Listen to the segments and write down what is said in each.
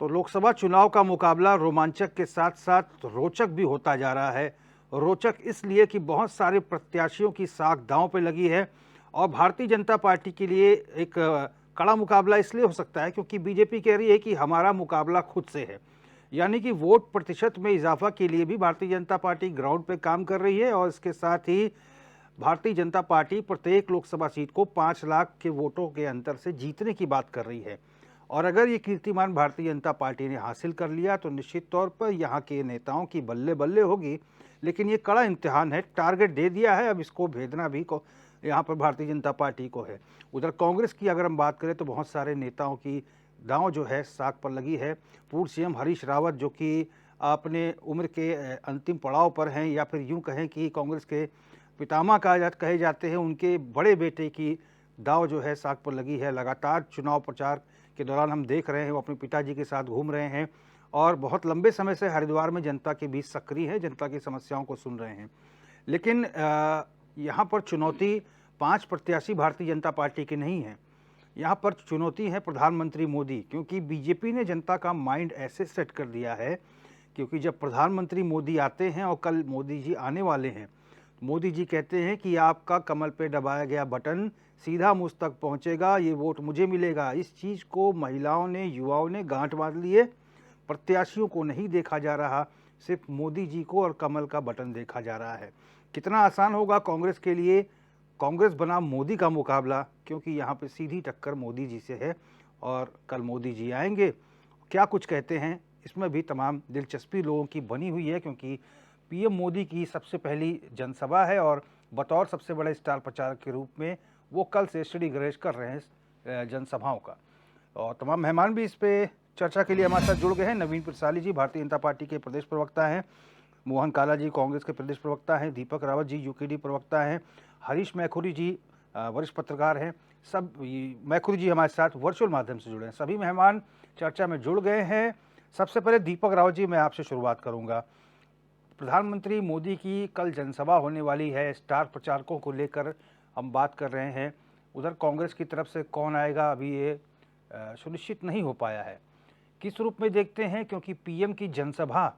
तो लोकसभा चुनाव का मुकाबला रोमांचक के साथ साथ रोचक भी होता जा रहा है। रोचक इसलिए कि बहुत सारे प्रत्याशियों की साख दांव पे लगी है और भारतीय जनता पार्टी के लिए एक कड़ा मुकाबला इसलिए हो सकता है क्योंकि बीजेपी कह रही है कि हमारा मुकाबला खुद से है। यानी कि वोट प्रतिशत में इजाफा के लिए भी भारतीय जनता पार्टी ग्राउंड पे काम कर रही है और इसके साथ ही भारतीय जनता पार्टी प्रत्येक लोकसभा सीट को 5 लाख के वोटों के अंतर से जीतने की बात कर रही है। और अगर ये कीर्तिमान भारतीय जनता पार्टी ने हासिल कर लिया तो निश्चित तौर पर यहाँ के नेताओं की बल्ले बल्ले होगी। लेकिन ये कड़ा इम्तिहान है, टारगेट दे दिया है, अब इसको भेदना भी को यहाँ पर भारतीय जनता पार्टी को है। उधर कांग्रेस की अगर हम बात करें तो बहुत सारे नेताओं की दांव जो है साख पर लगी है। पूर्व सीएम हरीश रावत जो कि अपने उम्र के अंतिम पड़ाव पर हैं, या फिर यूँ कहें कि कांग्रेस के पितामह कहे जाते हैं, उनके बड़े बेटे की दाव जो है साख पर लगी है। लगातार चुनाव प्रचार के दौरान हम देख रहे हैं वो अपने पिताजी के साथ घूम रहे हैं और बहुत लंबे समय से हरिद्वार में जनता के बीच सक्रिय हैं, जनता की समस्याओं को सुन रहे हैं। लेकिन यहाँ पर चुनौती 5 प्रत्याशी भारतीय जनता पार्टी की नहीं है, यहाँ पर चुनौती है प्रधानमंत्री मोदी, क्योंकि बीजेपी ने जनता का माइंड ऐसे सेट कर दिया है क्योंकि जब प्रधानमंत्री मोदी आते हैं और कल मोदी जी आने वाले हैं, मोदी जी कहते हैं कि आपका कमल पे दबाया गया बटन सीधा मुझ तक पहुंचेगा, ये वोट मुझे मिलेगा। इस चीज़ को महिलाओं ने, युवाओं ने गांठ बांध लिए। प्रत्याशियों को नहीं देखा जा रहा, सिर्फ मोदी जी को और कमल का बटन देखा जा रहा है। कितना आसान होगा कांग्रेस के लिए कांग्रेस बनाम मोदी का मुकाबला, क्योंकि यहाँ पे सीधी टक्कर मोदी जी से है और कल मोदी जी आएंगे, क्या कुछ कहते हैं इसमें भी तमाम दिलचस्पी लोगों की बनी हुई है, क्योंकि पीएम मोदी की सबसे पहली जनसभा है और बतौर सबसे बड़े स्टार प्रचारक के रूप में वो कल से श्री गणेश कर रहे हैं जनसभाओं का। और तमाम मेहमान भी इस पे चर्चा के लिए हमारे साथ जुड़ गए हैं। नवीन प्रसाली जी भारतीय जनता पार्टी के प्रदेश प्रवक्ता हैं, मोहन काला जी कांग्रेस के प्रदेश प्रवक्ता हैं, दीपक रावत जी यूकेडी प्रवक्ता हैं, हरीश मैखुरी जी वरिष्ठ पत्रकार हैं। सब मैखुरी जी हमारे साथ वर्चुअल माध्यम से जुड़े हैं। सभी मेहमान चर्चा में जुड़ गए हैं। सबसे पहले दीपक रावत जी, मैं आपसे शुरुआत करूँगा। प्रधानमंत्री मोदी की कल जनसभा होने वाली है, स्टार प्रचारकों को लेकर हम बात कर रहे हैं। उधर कांग्रेस की तरफ से कौन आएगा अभी ये सुनिश्चित नहीं हो पाया है। किस रूप में देखते हैं, क्योंकि पीएम की जनसभा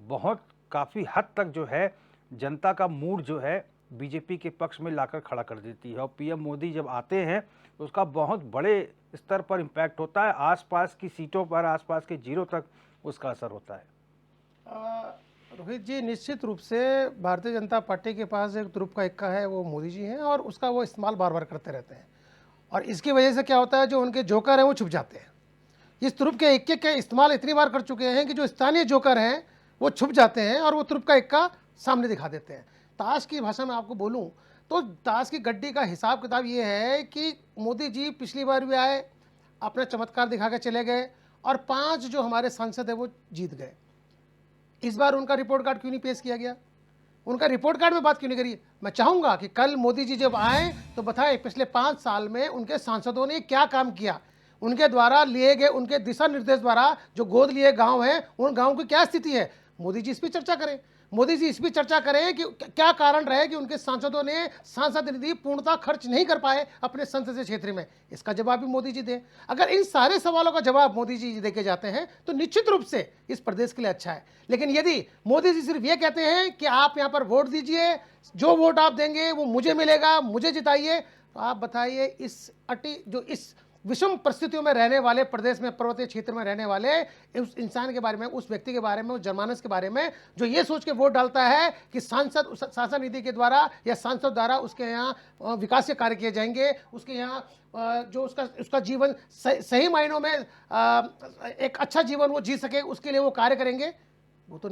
बहुत काफ़ी हद तक जो है जनता का मूड जो है बीजेपी के पक्ष में लाकर खड़ा कर देती है और पीएम मोदी जब आते हैं तो उसका बहुत बड़े स्तर पर इम्पैक्ट होता है, आसपास की सीटों पर, आसपास के जीरो तक उसका असर होता है। रोहित जी, निश्चित रूप से भारतीय जनता पार्टी के पास एक तुरुप का इक्का है, वो मोदी जी हैं और उसका वो इस्तेमाल बार बार करते रहते हैं। और इसकी वजह से क्या होता है, जो उनके जोकर हैं वो छुप जाते हैं। इस तुरुप के इक्के के इस्तेमाल इतनी बार कर चुके हैं कि जो स्थानीय जोकर हैं वो छुप जाते हैं और वो तुरुप का इक्का सामने दिखा देते हैं। ताश की भाषा में आपको बोलूँ तो ताश की गड्डी का हिसाब किताब ये है कि मोदी जी पिछली बार भी आए, अपना चमत्कार दिखा के चले गए और 5 जो हमारे सांसद है वो जीत गए। इस बार उनका रिपोर्ट कार्ड क्यों नहीं पेश किया गया, उनका रिपोर्ट कार्ड में बात क्यों नहीं करी। मैं चाहूंगा कि कल मोदी जी जब आए तो बताएं पिछले 5 साल में उनके सांसदों ने क्या काम किया, उनके द्वारा लिए गए, उनके दिशा निर्देश द्वारा जो गोद लिए गांव हैं उन गांव की क्या स्थिति है। मोदी जी इस पर चर्चा करें, मोदी जी इस पर चर्चा करें कि क्या कारण रहे कि उनके सांसदों ने सांसद निधि पूर्णतः खर्च नहीं कर पाए अपने संसदीय क्षेत्र में। इसका जवाब भी मोदी जी दें। अगर इन सारे सवालों का जवाब मोदी जी देके जाते हैं तो निश्चित रूप से इस प्रदेश के लिए अच्छा है। लेकिन यदि मोदी जी सिर्फ ये कहते हैं कि आप यहाँ पर वोट दीजिए, जो वोट आप देंगे वो मुझे मिलेगा, मुझे जिताइए, तो आप बताइए इस विषम परिस्थितियों में रहने वाले, प्रदेश में पर्वतीय क्षेत्र में रहने वाले उस इंसान के बारे में, उस व्यक्ति के बारे में, उस जनमानस के बारे में जो ये सोच के वोट डालता है कि सांसद शासन निधि के द्वारा या सांसद द्वारा उसके यहाँ विकास कार्य किए जाएंगे, उसके यहाँ जो उसका जीवन सही मायनों में एक अच्छा जीवन वो जी सके उसके लिए वो कार्य करेंगे, वो तो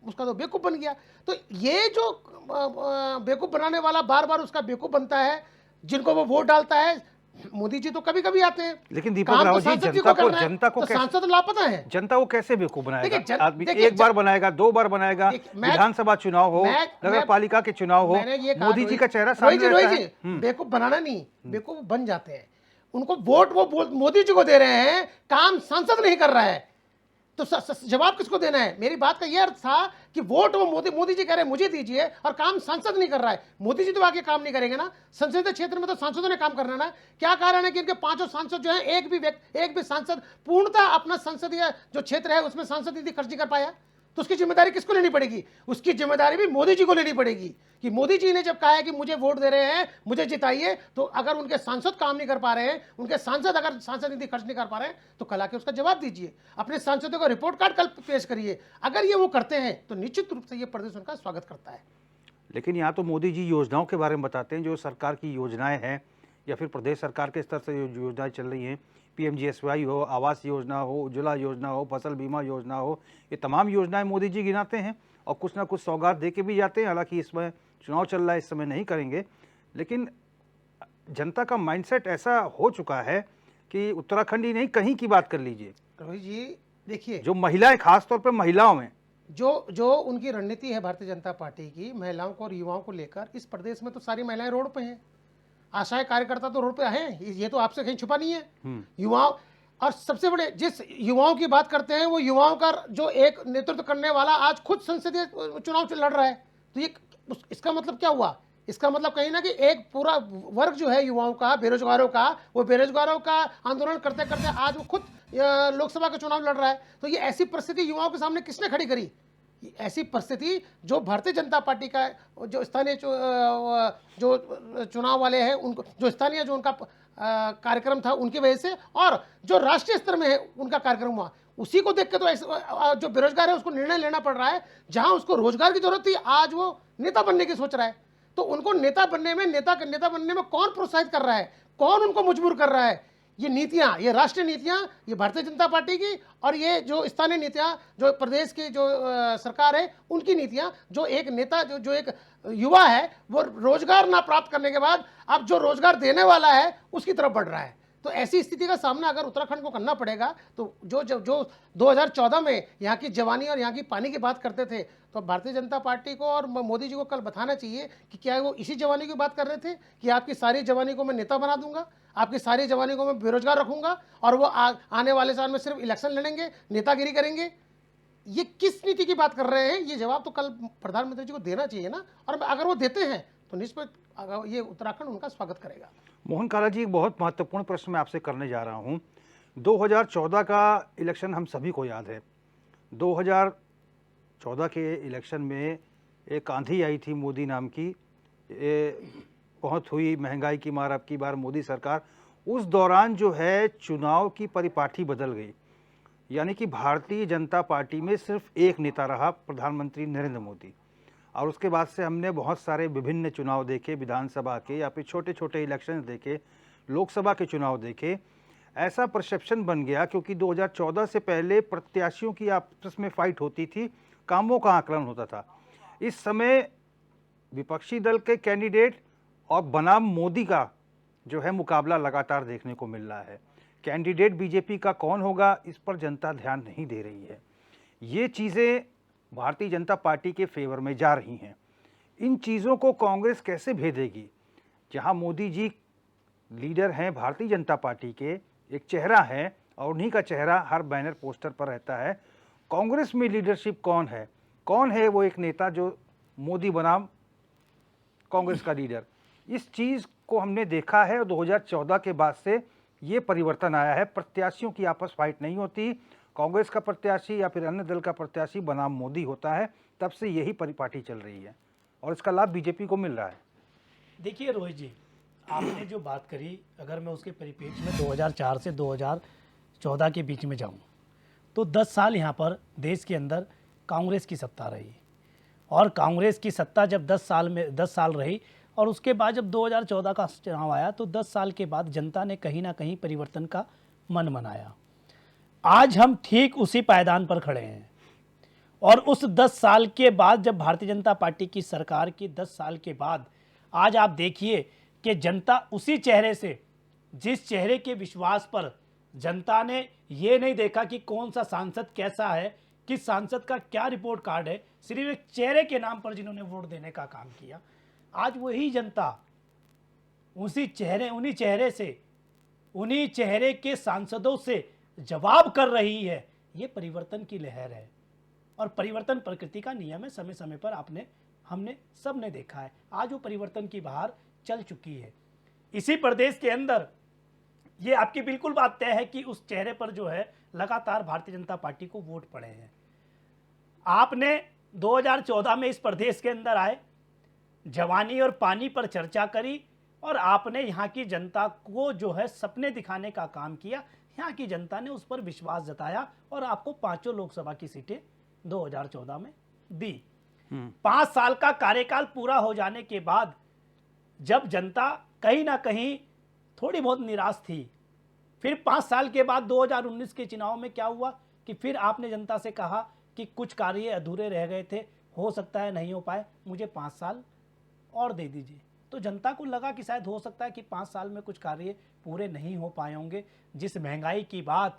उसका तो बेवकूफ़ बन गया। तो ये जो बेवकूफ़ बनाने वाला बार बार उसका बेवकूफ़ बनता है, जिनको वो वोट डालता है। मोदी जी तो कभी कभी आते हैं, लेकिन दीपक रावत जी जनता को सांसद लापता है, जनता को कैसे बेवकूफ बनाएगा आदमी? एक बार बनाएगा, 2 बार बनाएगा, विधानसभा चुनाव हो, नगर पालिका के चुनाव हो, मोदी जी का चेहरा सामने रहता है। बेवकूफ बनाना नहीं, बेवकूफ बन जाते हैं। उनको वोट वो मोदी जी को दे रहे हैं, काम सांसद नहीं कर रहा है। तो जवाब किसको देना है? मेरी बात का यह अर्थ था कि वोट वो मोदी जी कह रहे हैं मुझे दीजिए, और काम सांसद नहीं कर रहा है। मोदी जी तो आके काम नहीं करेंगे ना, संसदीय क्षेत्र में तो सांसदों ने काम करना है ना। क्या कारण है कि इनके पांचों सांसद जो है, एक भी सांसद पूर्णतः अपना संसदीय जो क्षेत्र है उसमें सांसद निधि खर्च नहीं कर पाया? तो उसकी जिम्मेदारी किसको लेनी पड़ेगी? उसकी जिम्मेदारी भी मोदी जी को लेनी पड़ेगी कि मोदी जी ने जब कहा है कि मुझे वोट दे रहे हैं, मुझे जिताइए, तो अगर उनके सांसद काम नहीं कर पा रहे हैं, उनके सांसद अगर सांसद निधि खर्च नहीं कर पा रहे हैं, तो कल आके उसका जवाब दीजिए, अपने सांसदों का रिपोर्ट कार्ड कल पेश करिए। अगर ये वो करते हैं तो निश्चित रूप से ये प्रदेश उनका स्वागत करता है। लेकिन यहाँ तो मोदी जी योजनाओं के बारे में बताते हैं, जो सरकार की योजनाएं हैं या फिर प्रदेश सरकार के स्तर से जो योजनाएं चल रही हैं, पीएमजीएसवाई हो, आवास योजना हो, उज्ज्वला योजना हो, फसल बीमा योजना हो, ये तमाम योजनाएं मोदी जी गिनाते हैं और कुछ ना कुछ सौगात दे के भी जाते हैं। हालांकि इसमें चुनाव चल रहा है, इस समय नहीं करेंगे, लेकिन जनता का माइंडसेट ऐसा हो चुका है कि उत्तराखंड ही नहीं, कहीं की बात कर लीजिए, रोहित जी देखिए, जो महिलाएं, खासतौर पर महिलाओं में जो उनकी रणनीति है भारतीय जनता पार्टी की, महिलाओं को और युवाओं को लेकर, इस प्रदेश में तो सारी महिलाएं रोड पे हैं, आशाएं कार्यकर्ता तो रोड पे हैं, ये तो आपसे कहीं छुपा नहीं है। युवाओं, और सबसे बड़े जिस युवाओं की बात करते हैं, वो युवाओं का जो एक नेतृत्व करने वाला आज खुद संसदीय चुनाव लड़ रहा है। तो ये इसका मतलब क्या हुआ? इसका मतलब कहीं ना कि एक पूरा वर्ग जो है युवाओं का, बेरोजगारों का, वो बेरोजगारों का आंदोलन करते करते आज वो खुद लोकसभा का चुनाव लड़ रहा है। तो ये ऐसी परिस्थिति युवाओं के सामने किसने खड़ी करी? ऐसी परिस्थिति जो भारतीय जनता पार्टी का जो स्थानीय जो चुनाव वाले हैं, उनको जो स्थानीय जो उनका कार्यक्रम था उनकी वजह से, और जो राष्ट्रीय स्तर में है उनका कार्यक्रम हुआ, उसी को देख के तो ऐसे जो बेरोजगार है उसको निर्णय लेना पड़ रहा है। जहां उसको रोजगार की जरूरत थी, आज वो नेता बनने की सोच रहा है। तो उनको नेता बनने में कौन प्रोत्साहित कर रहा है, कौन उनको मजबूर कर रहा है? ये नीतियां, ये राष्ट्रीय नीतियां, ये भारतीय जनता पार्टी की, और ये जो स्थानीय नीतियां, जो प्रदेश की जो सरकार है उनकी नीतियां। जो एक नेता, जो एक युवा है, वो रोजगार ना प्राप्त करने के बाद अब जो रोजगार देने वाला है उसकी तरफ बढ़ रहा है। तो ऐसी स्थिति का सामना अगर उत्तराखंड को करना पड़ेगा, तो जो 2014 में यहाँ की जवानी और यहाँ की पानी की बात करते थे, तो भारतीय जनता पार्टी को और मोदी जी को कल बताना चाहिए कि क्या वो इसी जवानी की बात कर रहे थे कि आपकी सारी जवानी को मैं नेता बना दूंगा, आपकी सारी जवानी को मैं बेरोजगार रखूंगा, और वो आने वाले साल में सिर्फ इलेक्शन लड़ेंगे, नेतागिरी करेंगे। ये किस नीति की बात कर रहे हैं? ये जवाब तो कल प्रधानमंत्री जी को देना चाहिए ना। और अगर वो देते हैं तो निश्चित ये उत्तराखंड उनका स्वागत करेगा। मोहन काला जी, एक बहुत महत्वपूर्ण प्रश्न मैं आपसे करने जा रहा हूँ। 2014 का इलेक्शन हम सभी को याद है। 2014 के इलेक्शन में एक आंधी आई थी मोदी नाम की, बहुत हुई महंगाई की मार अब की बार मोदी सरकार। उस दौरान जो है चुनाव की परिपाटी बदल गई, यानी कि भारतीय जनता पार्टी में सिर्फ एक नेता रहा, प्रधानमंत्री नरेंद्र मोदी। और उसके बाद से हमने बहुत सारे विभिन्न चुनाव देखे, विधानसभा के या फिर छोटे छोटे इलेक्शन देखे, लोकसभा के चुनाव देखे। ऐसा परसेप्शन बन गया क्योंकि 2014 से पहले प्रत्याशियों की आपस में फाइट होती थी, कामों का आकलन होता था। इस समय विपक्षी दल के कैंडिडेट और बनाम मोदी का जो है मुकाबला लगातार देखने को मिल रहा है। कैंडिडेट बीजेपी का कौन होगा, इस पर जनता ध्यान नहीं दे रही है। ये चीज़ें भारतीय जनता पार्टी के फेवर में जा रही हैं। इन चीज़ों को कांग्रेस कैसे भेदेगी? जहां मोदी जी लीडर हैं भारतीय जनता पार्टी के, एक चेहरा है और उन्हीं का चेहरा हर बैनर पोस्टर पर रहता है। कांग्रेस में लीडरशिप कौन है? कौन है वो एक नेता जो मोदी बनाम कांग्रेस का लीडर? इस चीज़ को हमने देखा है और 2014 के बाद से ये परिवर्तन आया है। प्रत्याशियों की आपस फाइट नहीं होती, कांग्रेस का प्रत्याशी या फिर अन्य दल का प्रत्याशी बनाम मोदी होता है। तब से यही परिपाटी चल रही है और इसका लाभ बीजेपी को मिल रहा है। देखिए रोहित जी, आपने जो बात करी, अगर मैं उसके परिप्रेक्ष्य में 2004 से 2014 के बीच में जाऊं, तो 10 साल यहाँ पर देश के अंदर कांग्रेस की सत्ता रही, और कांग्रेस की सत्ता जब 10 साल रही, और उसके बाद जब 2014 का चुनाव आया तो 10 साल के बाद जनता ने कहीं ना कहीं परिवर्तन का मन बनाया। आज हम ठीक उसी पायदान पर खड़े हैं, और उस 10 साल के बाद जब भारतीय जनता पार्टी की सरकार की 10 साल के बाद आज आप देखिए कि जनता उसी चेहरे से, जिस चेहरे के विश्वास पर जनता ने ये नहीं देखा कि कौन सा सांसद कैसा है, किस सांसद का क्या रिपोर्ट कार्ड है, सिर्फ एक चेहरे के नाम पर जिन्होंने वोट देने का काम किया, आज वही जनता उन्हीं चेहरे के सांसदों से जवाब कर रही है। ये परिवर्तन की लहर है और परिवर्तन प्रकृति का नियम है। समय समय पर हमने सबने देखा है। आज वो परिवर्तन की बहार चल चुकी है। इसी प्रदेश के अंदर ये आपकी बिल्कुल बात तय है कि उस चेहरे पर जो है लगातार भारतीय जनता पार्टी को वोट पड़े हैं। आपने 2014 में इस प्रदेश के अंदर आए, जवानी और पानी पर चर्चा करी और आपने यहाँ की जनता को जो है सपने दिखाने का काम किया। यहाँ की जनता ने उस पर विश्वास जताया और आपको 5 लोकसभा की सीटें 2014 में दी। 5 साल का कार्यकाल पूरा हो जाने के बाद जब जनता कहीं ना कहीं थोड़ी बहुत निराश थी, फिर 5 साल के बाद 2019 के चुनाव में क्या हुआ कि फिर आपने जनता से कहा कि कुछ कार्य अधूरे रह गए थे, हो सकता है नहीं हो पाए, मुझे 5 साल और दे दीजिए। तो जनता को लगा कि शायद हो सकता है कि 5 साल में कुछ कार्य पूरे नहीं हो पाए होंगे। जिस महंगाई की बात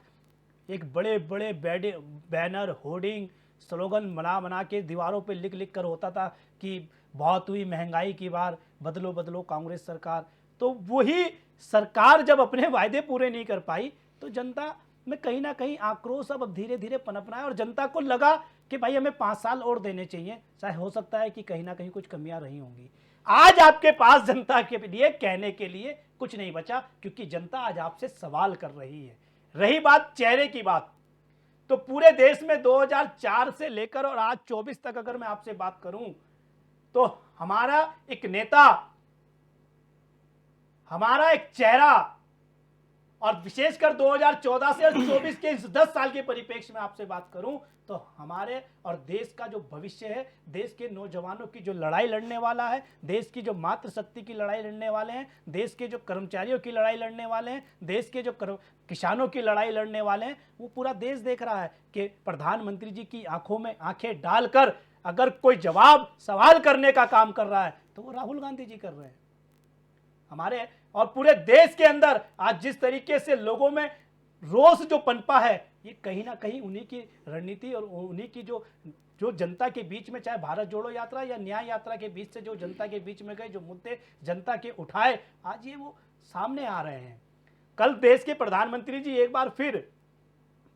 एक बड़े बड़े बैनर, होर्डिंग, स्लोगन बना के दीवारों पे लिख कर होता था कि बहुत हुई महंगाई की बार, बदलो बदलो कांग्रेस सरकार, तो वही सरकार जब अपने वायदे पूरे नहीं कर पाई तो जनता में कहीं ना कहीं आक्रोश अब धीरे धीरे पनपना है और जनता को लगा कि भाई हमें 5 साल और देने चाहिए। शायद हो सकता है कि कहीं ना कहीं कुछ कमियां रही होंगी। आज आपके पास जनता के लिए कहने के लिए कुछ नहीं बचा, क्योंकि जनता आज आपसे सवाल कर रही है। रही बात चेहरे की बात, तो पूरे देश में 2004 से लेकर और आज 24 तक अगर मैं आपसे बात करूं तो हमारा एक नेता, हमारा एक चेहरा, और विशेषकर 2014 से और 24 के इस 10 साल के परिप्रेक्ष्य में आपसे बात करूं तो हमारे और देश का जो भविष्य है, देश के नौजवानों की जो लड़ाई लड़ने वाला है, देश की जो मातृशक्ति की लड़ाई लड़ने वाले हैं, देश के जो कर्मचारियों की लड़ाई लड़ने वाले हैं, देश के जो किसानों की लड़ाई लड़ने वाले हैं, वो पूरा देश देख रहा है कि प्रधानमंत्री जी की आंखों में आंखें डालकर अगर कोई जवाब सवाल करने का काम कर रहा है तो वो राहुल गांधी जी कर रहे हैं। हमारे और पूरे देश के अंदर आज जिस तरीके से लोगों में रोष जो पनपा है, ये कहीं ना कहीं उन्हीं की रणनीति और उन्हीं की जो जनता के बीच में, चाहे भारत जोड़ो यात्रा या न्याय यात्रा के बीच से जो जनता के बीच में गए, जो मुद्दे जनता के उठाए, आज ये वो सामने आ रहे हैं। कल देश के प्रधानमंत्री जी एक बार फिर,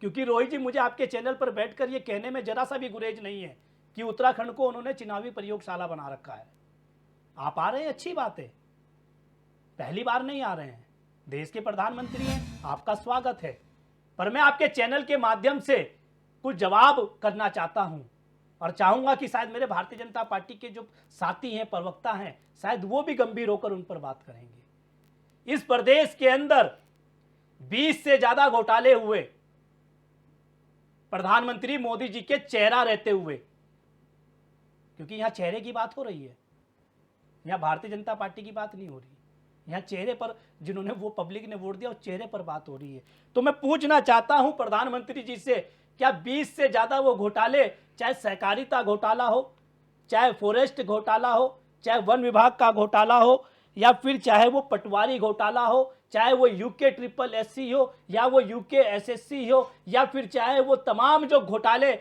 क्योंकि रोहित जी मुझे आपके चैनल पर बैठकर ये कहने में जरा सा भी गुरेज नहीं है कि उत्तराखंड को उन्होंने चुनावी प्रयोगशाला बना रखा है। आप आ रहे हैं, अच्छी बात है, पहली बार नहीं आ रहे हैं, देश के प्रधानमंत्री हैं, आपका स्वागत है। पर मैं आपके चैनल के माध्यम से कुछ जवाब करना चाहता हूं और चाहूंगा कि शायद मेरे भारतीय जनता पार्टी के जो साथी हैं, प्रवक्ता हैं, शायद वो भी गंभीर होकर उन पर बात करेंगे। इस प्रदेश के अंदर 20 से ज्यादा घोटाले हुए प्रधानमंत्री मोदी जी के चेहरा रहते हुए, क्योंकि यहां चेहरे की बात हो रही है, यहां भारतीय जनता पार्टी की बात नहीं हो रही, यहां चेहरे पर जिन्होंने वो पब्लिक ने वोट दिया उस चेहरे पर बात हो रही है। तो मैं पूछना चाहता हूं प्रधानमंत्री जी से, क्या 20 से ज्यादा वो घोटाले, चाहे सहकारिता घोटाला हो, चाहे फॉरेस्ट घोटाला हो, चाहे वन विभाग का घोटाला हो, या फिर चाहे वो पटवारी घोटाला हो, चाहे वो यूके SSS हो या वो यूके SSC हो, या फिर चाहे वो तमाम जो घोटाले,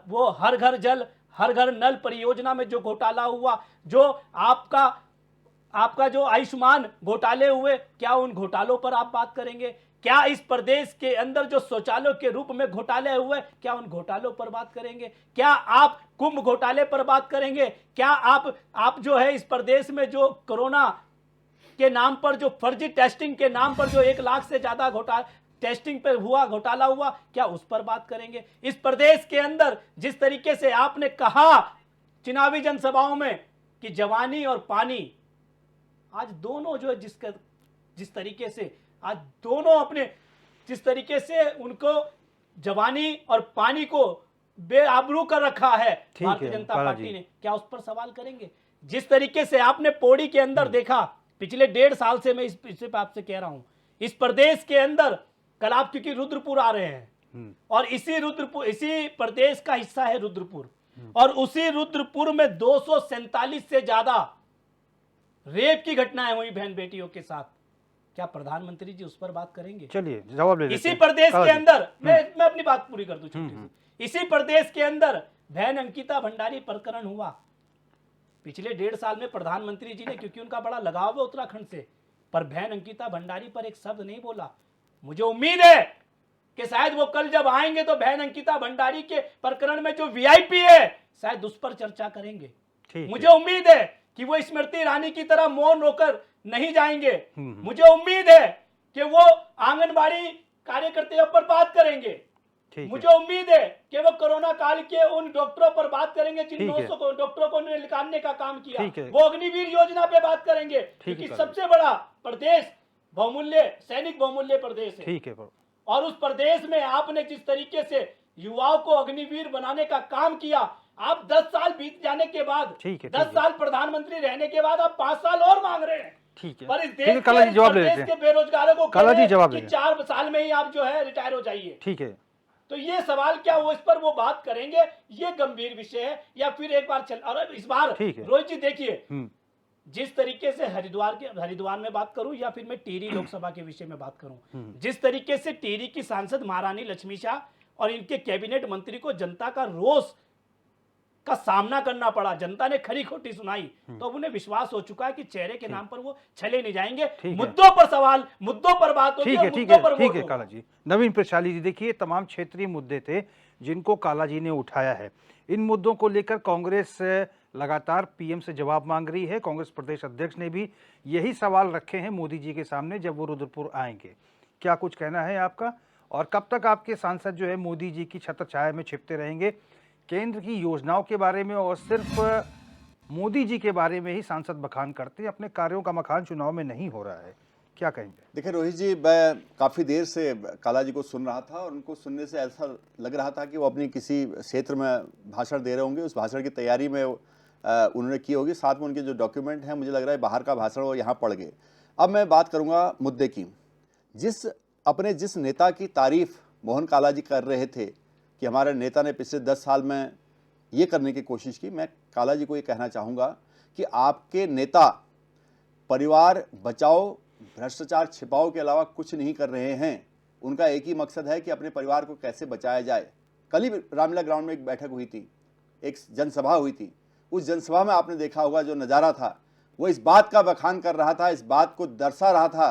वो हर घर जल हर घर नल परियोजना में जो घोटाला हुआ, जो आपका जो आयुष्मान घोटाले हुए, क्या उन घोटालों पर आप बात करेंगे? क्या इस प्रदेश के अंदर जो शौचालयों के रूप में घोटाले हुए, क्या उन घोटालों पर बात करेंगे? क्या आप कुंभ घोटाले पर बात करेंगे? क्या आप जो है इस प्रदेश में जो कोरोना के नाम पर, जो फर्जी टेस्टिंग के नाम पर जो 1 लाख से ज्यादा टेस्टिंग पर घोटाला हुआ, क्या उस पर बात करेंगे? इस प्रदेश के अंदर जिस तरीके से आपने कहा चुनावी जनसभाओं में कि जवानी और पानी, आज दोनों जो है जिस तरीके से आज दोनों अपने जिस तरीके से उनको जवानी और पानी को बेआबरू कर रखा है भारतीय जनता पार्टी ने, क्या उस पर सवाल करेंगे? जिस तरीके से आपने पौड़ी के अंदर देखा, पिछले 1.5 साल से मैं इस पे आपसे कह रहा हूं, इस प्रदेश के अंदर कल आप क्योंकि रुद्रपुर आ रहे हैं और इसी प्रदेश का हिस्सा है रुद्रपुर, और उसी रुद्रपुर में 247 से ज्यादा रेप की घटनाएं हुई बहन बेटियों के साथ। क्या प्रधानमंत्री जी उस पर बात करेंगे? चलिए जवाब ले लेते इसी हैं। प्रदेश के अंदर मैं अपनी बात पूरी कर दूं छोटी सी। इसी प्रदेश के अंदर बहन अंकिता भंडारी प्रकरण हुआ। पिछले 1.5 साल में प्रधानमंत्री जी ने, क्योंकि उनका बड़ा लगाव है उत्तराखंड से, पर बहन अंकिता भंडारी पर एक शब्द नहीं बोला। मुझे उम्मीद है कि शायद वो कल जब आएंगे तो बहन अंकिता भंडारी के प्रकरण में जो वीआईपी है शायद उस पर चर्चा करेंगे। मुझे उम्मीद है कि वो स्मृति ईरानी की तरह मौन होकर नहीं जाएंगे। मुझे उम्मीद है कि वो आंगनबाड़ी कार्यकर्ताओं पर बात करेंगे। मुझे उम्मीद है कि वो कोरोना काल के उन डॉक्टरों पर बात करेंगे जिन 900 डॉक्टरों को उन्होंने निकालने का काम किया। वो अग्निवीर योजना पे बात करेंगे क्योंकि सबसे बड़ा प्रदेश बहुमूल्य सैनिक बहुमूल्य प्रदेश है। ठीक है। और उस प्रदेश में आपने जिस तरीके से युवाओं को अग्निवीर बनाने का काम किया, आप 10 साल बीत जाने के बाद 10 साल प्रधानमंत्री रहने के बाद आप 5 साल और मांग रहे हैं। ठीक है। पर इस देश के बेरोजगारों को जवाब कि 4 साल में ही आप जो है रिटायर हो जाइए। ठीक है। तो ये सवाल क्या वो इस पर वो बात करेंगे, ये गंभीर विषय है या फिर एक बार चल। और इस बार रोहित जी देखिए, जिस तरीके से हरिद्वार में बात करूं या फिर मैं टिहरी लोकसभा के विषय में बात करूं, जिस तरीके से टिहरी की सांसद महारानी लक्ष्मी शाह और इनके कैबिनेट मंत्री को जनता का रोष का सामना करना पड़ा, जनता ने खरी खोटी सुनाई, तो अब उन्हें विश्वास हो चुका है कि चेहरे के नाम पर वो छले नहीं जाएंगे। मुद्दों पर सवाल, मुद्दों पर बात होगी। ठीक है काला जी। नवीन प्रशाली जी, देखिए तमाम क्षेत्रीय मुद्दे थे जिनको काला जी ने उठाया है। इन मुद्दों को लेकर कांग्रेस लगातार पीएम से जवाब मांग रही है। कांग्रेस प्रदेश अध्यक्ष ने भी यही सवाल रखे हैं मोदी जी के सामने जब वो रुद्रपुर आएंगे। क्या कुछ कहना है आपका, और कब तक आपके सांसद जो है मोदी जी की छत्रछाया में छिपते रहेंगे? केंद्र की योजनाओं के बारे में और सिर्फ मोदी जी के बारे में ही सांसद बखान करते हैं, अपने कार्यों का बखान चुनाव में नहीं हो रहा है, क्या कहेंगे? देखिए रोहित जी, मैं काफ़ी देर से काला जी को सुन रहा था और उनको सुनने से ऐसा लग रहा था कि वो अपनी किसी क्षेत्र में भाषण दे रहे होंगे। उस भाषण की तैयारी में उन्होंने की होगी, साथ में उनके जो डॉक्यूमेंट हैं, मुझे लग रहा है बाहर का भाषण वो यहाँ पढ़ गए। अब मैं बात करूँगा मुद्दे की। जिस नेता की तारीफ मोहन काला जी कर रहे थे कि हमारे नेता ने पिछले 10 साल में ये करने की कोशिश की, मैं काला जी को ये कहना चाहूँगा कि आपके नेता परिवार बचाओ, भ्रष्टाचार छिपाओ के अलावा कुछ नहीं कर रहे हैं। उनका एक ही मकसद है कि अपने परिवार को कैसे बचाया जाए। कल ही रामलीला ग्राउंड में एक बैठक हुई थी, एक जनसभा हुई थी। उस जनसभा में आपने देखा होगा जो नज़ारा था, वो इस बात का बखान कर रहा था, इस बात को दर्शा रहा था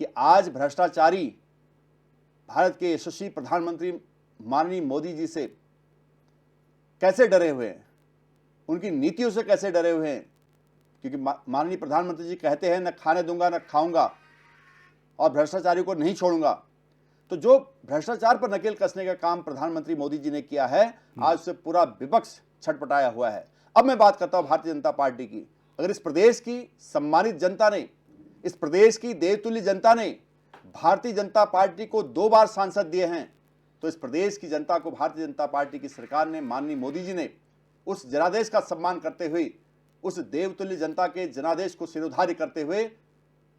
कि आज भ्रष्टाचारी भारत के यशस्वी प्रधानमंत्री माननीय मोदी जी से कैसे डरे हुए हैं, उनकी नीतियों से कैसे डरे हुए हैं। क्योंकि माननीय प्रधानमंत्री जी कहते हैं न खाने दूंगा न खाऊंगा और भ्रष्टाचारी को नहीं छोड़ूंगा। तो जो भ्रष्टाचार पर नकेल कसने का काम प्रधानमंत्री मोदी जी ने किया है, आज से पूरा विपक्ष छटपटाया हुआ है। अब मैं बात करता हूं भारतीय जनता पार्टी की। अगर इस प्रदेश की सम्मानित जनता ने, इस प्रदेश की देवतुल्य जनता ने भारतीय जनता पार्टी को 2 बार सांसद दिए हैं, तो इस प्रदेश की जनता को भारतीय जनता पार्टी की सरकार ने, माननीय मोदी जी ने उस जनादेश का सम्मान करते हुए, उस देवतुल्य जनता के जनादेश को सिरोधार्य करते हुए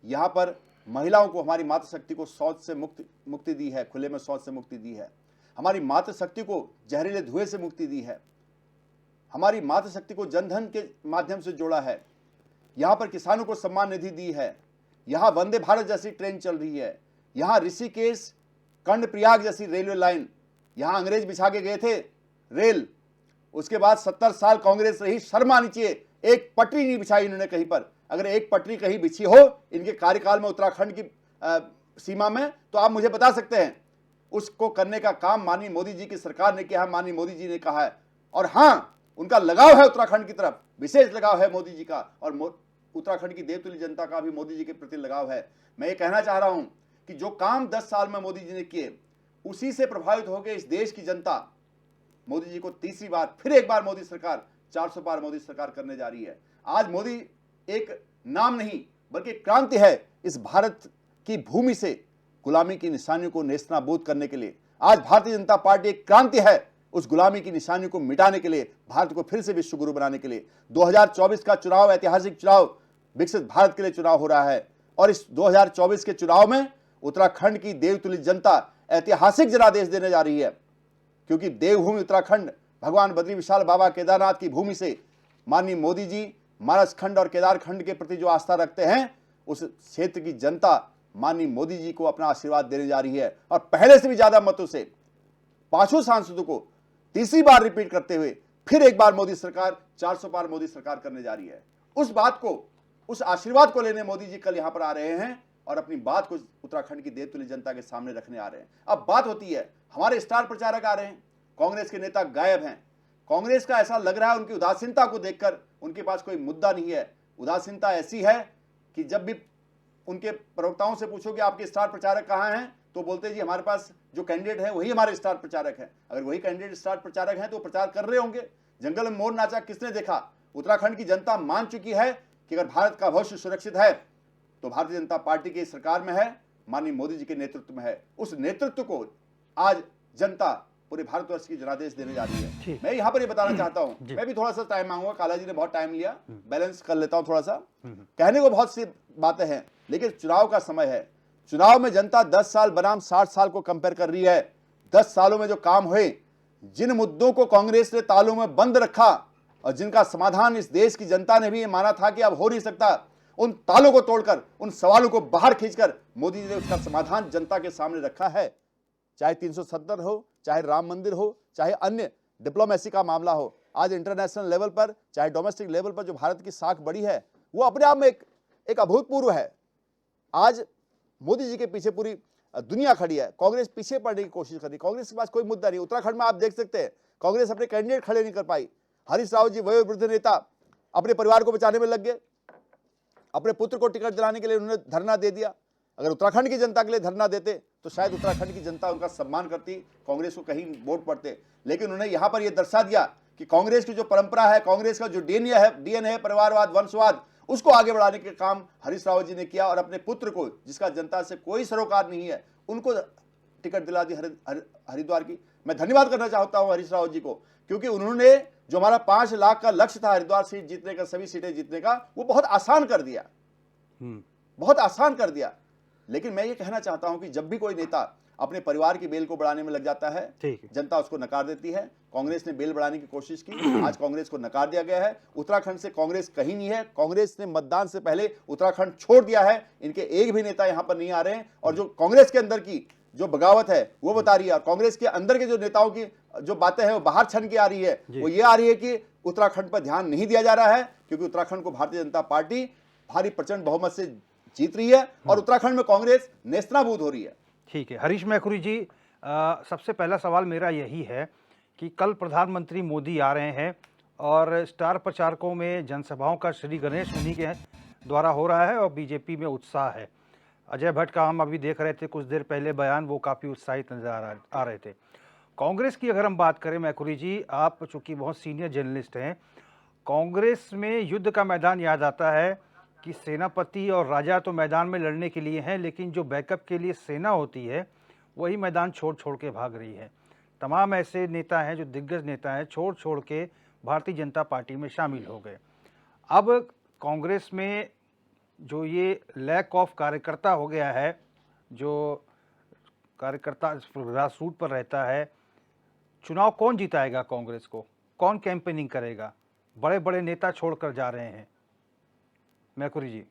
यहाँ पर महिलाओं को, हमारी मातृशक्ति को शौच से मुक्ति दी है, खुले में शौच से मुक्ति दी है। हमारी मातृशक्ति को जहरीले धुएं से मुक्ति दी है। हमारी मातृशक्ति को जनधन के माध्यम से जोड़ा है। यहाँ पर किसानों को सम्मान निधि दी है। यहाँ वंदे भारत जैसी ट्रेन चल रही है। यहाँ ऋषिकेश कर्णप्रयाग जैसी रेलवे लाइन, यहाँ अंग्रेज बिछा के गए थे रेल, उसके बाद 70 साल कांग्रेस रही, शर्म आनी चाहिए, एक पटरी नहीं बिछाई इन्होंने कहीं पर। अगर एक पटरी कहीं बिछी हो इनके कार्यकाल में उत्तराखंड की सीमा में, तो आप मुझे बता सकते हैं। उसको करने का काम माननीय मोदी जी की सरकार ने किया, माननीय मोदी जी ने कहा है। और हाँ, उनका लगाव है उत्तराखंड की तरफ, विशेष लगाव है मोदी जी का, और उत्तराखंड की देवतुल्य जनता का भी मोदी जी के प्रति लगाव है। मैं ये कहना चाह रहा हूं कि जो काम 10 साल में मोदी जी ने किए, उसी से प्रभावित होकर इस देश की जनता मोदी जी को तीसरी बार, फिर एक बार मोदी सरकार, 400 पार मोदी सरकार करने जा रही है। आज मोदी एक नाम नहीं बल्कि क्रांति है इस भारत की भूमि से गुलामी की निशानियों को नेस्तनाबूद करने के लिए। आज भारतीय जनता पार्टी एक क्रांति है उस गुलामी की निशानियों को मिटाने के लिए, भारत को फिर से विश्व गुरु बनाने के लिए। 2024 का चुनाव ऐतिहासिक चुनाव, विकसित भारत के लिए चुनाव हो रहा है, और इस 2024 के चुनाव में उत्तराखंड की देवतुल्य जनता ऐतिहासिक जनादेश देने जा रही है। क्योंकि देवभूमि उत्तराखंड, भगवान बद्री विशाल बाबा केदारनाथ की भूमि से माननीय मोदी जी मानस खंड और केदार खंड के प्रति जो आस्था रखते हैं, उस क्षेत्र की जनता माननीय मोदी जी को अपना आशीर्वाद देने जा रही है। और पहले से भी ज्यादा मतों से 5 सांसदों को तीसरी बार रिपीट करते हुए फिर एक बार मोदी सरकार, 400 पार मोदी सरकार करने जा रही है। उस बात को, उस आशीर्वाद को लेने मोदी जी कल यहां पर आ रहे हैं। और अपनी बात को उत्तराखंड की देवतुल्य जनता के सामने रखने आ रहे हैं। अब बात होती है, हमारे स्टार प्रचारक आ रहे हैं, कांग्रेस के नेता गायब हैं। कांग्रेस का ऐसा लग रहा है, उनकी उदासीनता को देखकर उनके पास कोई मुद्दा नहीं है। उदासीनता ऐसी है कि जब भी उनके प्रवक्ताओं से पूछो कि आपके स्टार प्रचारक कहाँ हैं, तो बोलते जी हमारे पास जो कैंडिडेट है वही हमारे स्टार प्रचारक हैं। अगर वही कैंडिडेट स्टार प्रचारक हैं तो प्रचार कर रहे होंगे। जंगल में मोर नाचा किसने देखा? उत्तराखंड की जनता मान चुकी है कि अगर भारत का भविष्य सुरक्षित है तो भारतीय जनता पार्टी की सरकार में है, माननीय मोदी जी के नेतृत्व में है। उस नेतृत्व को आज जनता पूरे भारतवर्ष की जनादेश देने जा रही है। मैं यहाँ पर ये बताना चाहता हूँ, मैं भी थोड़ा सा टाइम मांगूंगा, काला जी ने बहुत टाइम लिया, बैलेंस कर लेता हूँ थोड़ा सा। कहने को बहुत सी बातें हैं, लेकिन चुनाव का समय है। चुनाव में जनता 10 साल बनाम 60 साल को कंपेयर कर रही है। 10 सालों में जो काम हुए, जिन मुद्दों को कांग्रेस ने तालों में बंद रखा और जिनका समाधान इस देश की जनता ने भी ये माना था कि अब हो नहीं सकता, उन तालों को तोड़कर, उन सवालों को बाहर खींचकर मोदी जी ने उसका समाधान जनता के सामने रखा है। चाहे 370 हो, चाहे राम मंदिर हो, चाहे अन्य डिप्लोमेसी का मामला हो, आज इंटरनेशनल लेवल पर, चाहे डोमेस्टिक लेवल पर जो भारत की साख बढ़ी है वो अपने आप में एक अभूतपूर्व है। आज मोदी जी के पीछे पूरी दुनिया खड़ी है। कांग्रेस पीछे पड़ने की कोशिश कर रही है। कांग्रेस के पास कोई मुद्दा नहीं। उत्तराखंड में आप देख सकते हैं कांग्रेस अपने कैंडिडेट खड़े नहीं कर पाई। हरीश रावत जी वयोवृद्ध नेता अपने परिवार को बचाने में लग गए, अपने पुत्र को टिकट दिलाने के लिए उन्होंने धरना दे दिया। अगर उत्तराखंड की जनता के लिए धरना देते तो शायद उत्तराखंड की जनता उनका सम्मान करती, कांग्रेस को कहीं वोट पड़ते। लेकिन उन्होंने यहां पर यह दर्शा दिया कि कांग्रेस की जो परंपरा है, कांग्रेस का जो डीएनए है परिवारवाद, वंशवाद, उसको आगे बढ़ाने के काम हरीश रावत जी ने किया और अपने पुत्र को, जिसका जनता से कोई सरोकार नहीं है, उनको टिकट दिला दी हरिद्वार की। मैं धन्यवाद करना चाहता हूं हरीश रावत जी को, क्योंकि उन्होंने जो हमारा 5 लाख का लक्ष्य था हरिद्वार सीट जीतने का, सभी सीटें जीतने का, वो बहुत आसान कर दिया, बहुत आसान कर दिया। लेकिन मैं ये कहना चाहता हूं कि जब भी कोई नेता अपने परिवार की बेल को बढ़ाने में लग जाता है, जनता उसको नकार देती है। कांग्रेस ने बेल बढ़ाने की कोशिश की, आज कांग्रेस को नकार दिया गया है। उत्तराखंड से कांग्रेस कहीं नहीं है। कांग्रेस ने मतदान से पहले उत्तराखंड छोड़ दिया है। इनके एक भी नेता यहां पर नहीं आ रहे हैं। और जो कांग्रेस के अंदर की जो बगावत है वो बता रही है, और कांग्रेस के अंदर के जो नेताओं की जो बातें हैं वो बाहर छन के आ रही है। वो ये आ रही है कि उत्तराखंड पर ध्यान नहीं दिया जा रहा है, क्योंकि उत्तराखंड को भारतीय जनता पार्टी भारी प्रचंड बहुमत से जीत रही है और उत्तराखंड में कांग्रेस नेस्तनाबूद हो रही है। ठीक है हरीश मैकुरी जी, सबसे पहला सवाल मेरा यही है कि कल प्रधानमंत्री मोदी आ रहे हैं और स्टार प्रचारकों में जनसभाओं का श्री गणेश उन्हीं के द्वारा हो रहा है और बीजेपी में उत्साह है। अजय भट्ट का हम अभी देख रहे थे कुछ देर पहले बयान, वो काफ़ी उत्साहित नजर आ रहे थे। कांग्रेस की अगर हम बात करें मैकुरी जी, आप चूँकि बहुत सीनियर जर्नलिस्ट हैं, कांग्रेस में युद्ध का मैदान याद आता है कि सेनापति और राजा तो मैदान में लड़ने के लिए हैं, लेकिन जो बैकअप के लिए सेना होती है वही मैदान छोड़ छोड़ के भाग रही है। तमाम ऐसे नेता हैं जो दिग्गज नेता हैं, छोड़ छोड़ के भारतीय जनता पार्टी में शामिल हो गए। अब कांग्रेस में जो ये लैक ऑफ कार्यकर्ता हो गया है, जो कार्यकर्ता ग्रास रूट पर रहता है, चुनाव कौन जिताएगा कांग्रेस को? कौन कैंपेनिंग करेगा? बड़े बड़े नेता छोड़कर जा रहे हैं। मैकुरी जी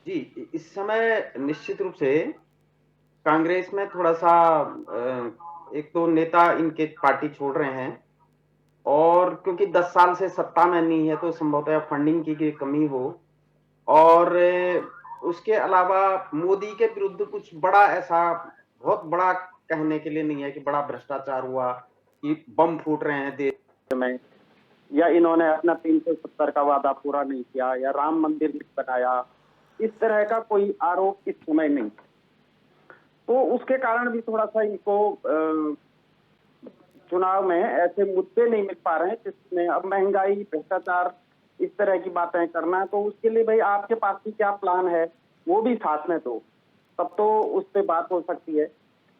जी, इस समय निश्चित रूप से कांग्रेस में थोड़ा सा एक तो नेता इनके पार्टी छोड़ रहे हैं, और क्योंकि 10 साल से सत्ता में नहीं है तो संभवतः फंडिंग की कमी हो, और उसके अलावा मोदी के विरुद्ध कुछ बड़ा ऐसा बहुत बड़ा कहने के लिए नहीं है कि बड़ा भ्रष्टाचार हुआ, कि बम फूट रहे हैं देश में, या इन्होंने अपना 370 का वादा पूरा नहीं किया, या राम मंदिर नहीं बनाया, इस तरह का कोई आरोप इस समय नहीं। तो उसके कारण भी थोड़ा सा इनको चुनाव में ऐसे मुद्दे नहीं मिल पा रहे हैं जिसमें अब महंगाई, भ्रष्टाचार, इस तरह की बातें करना। तो उसके लिए भाई आपके पास भी क्या प्लान है वो भी साथ में दो, तब तो उस पर बात हो सकती है।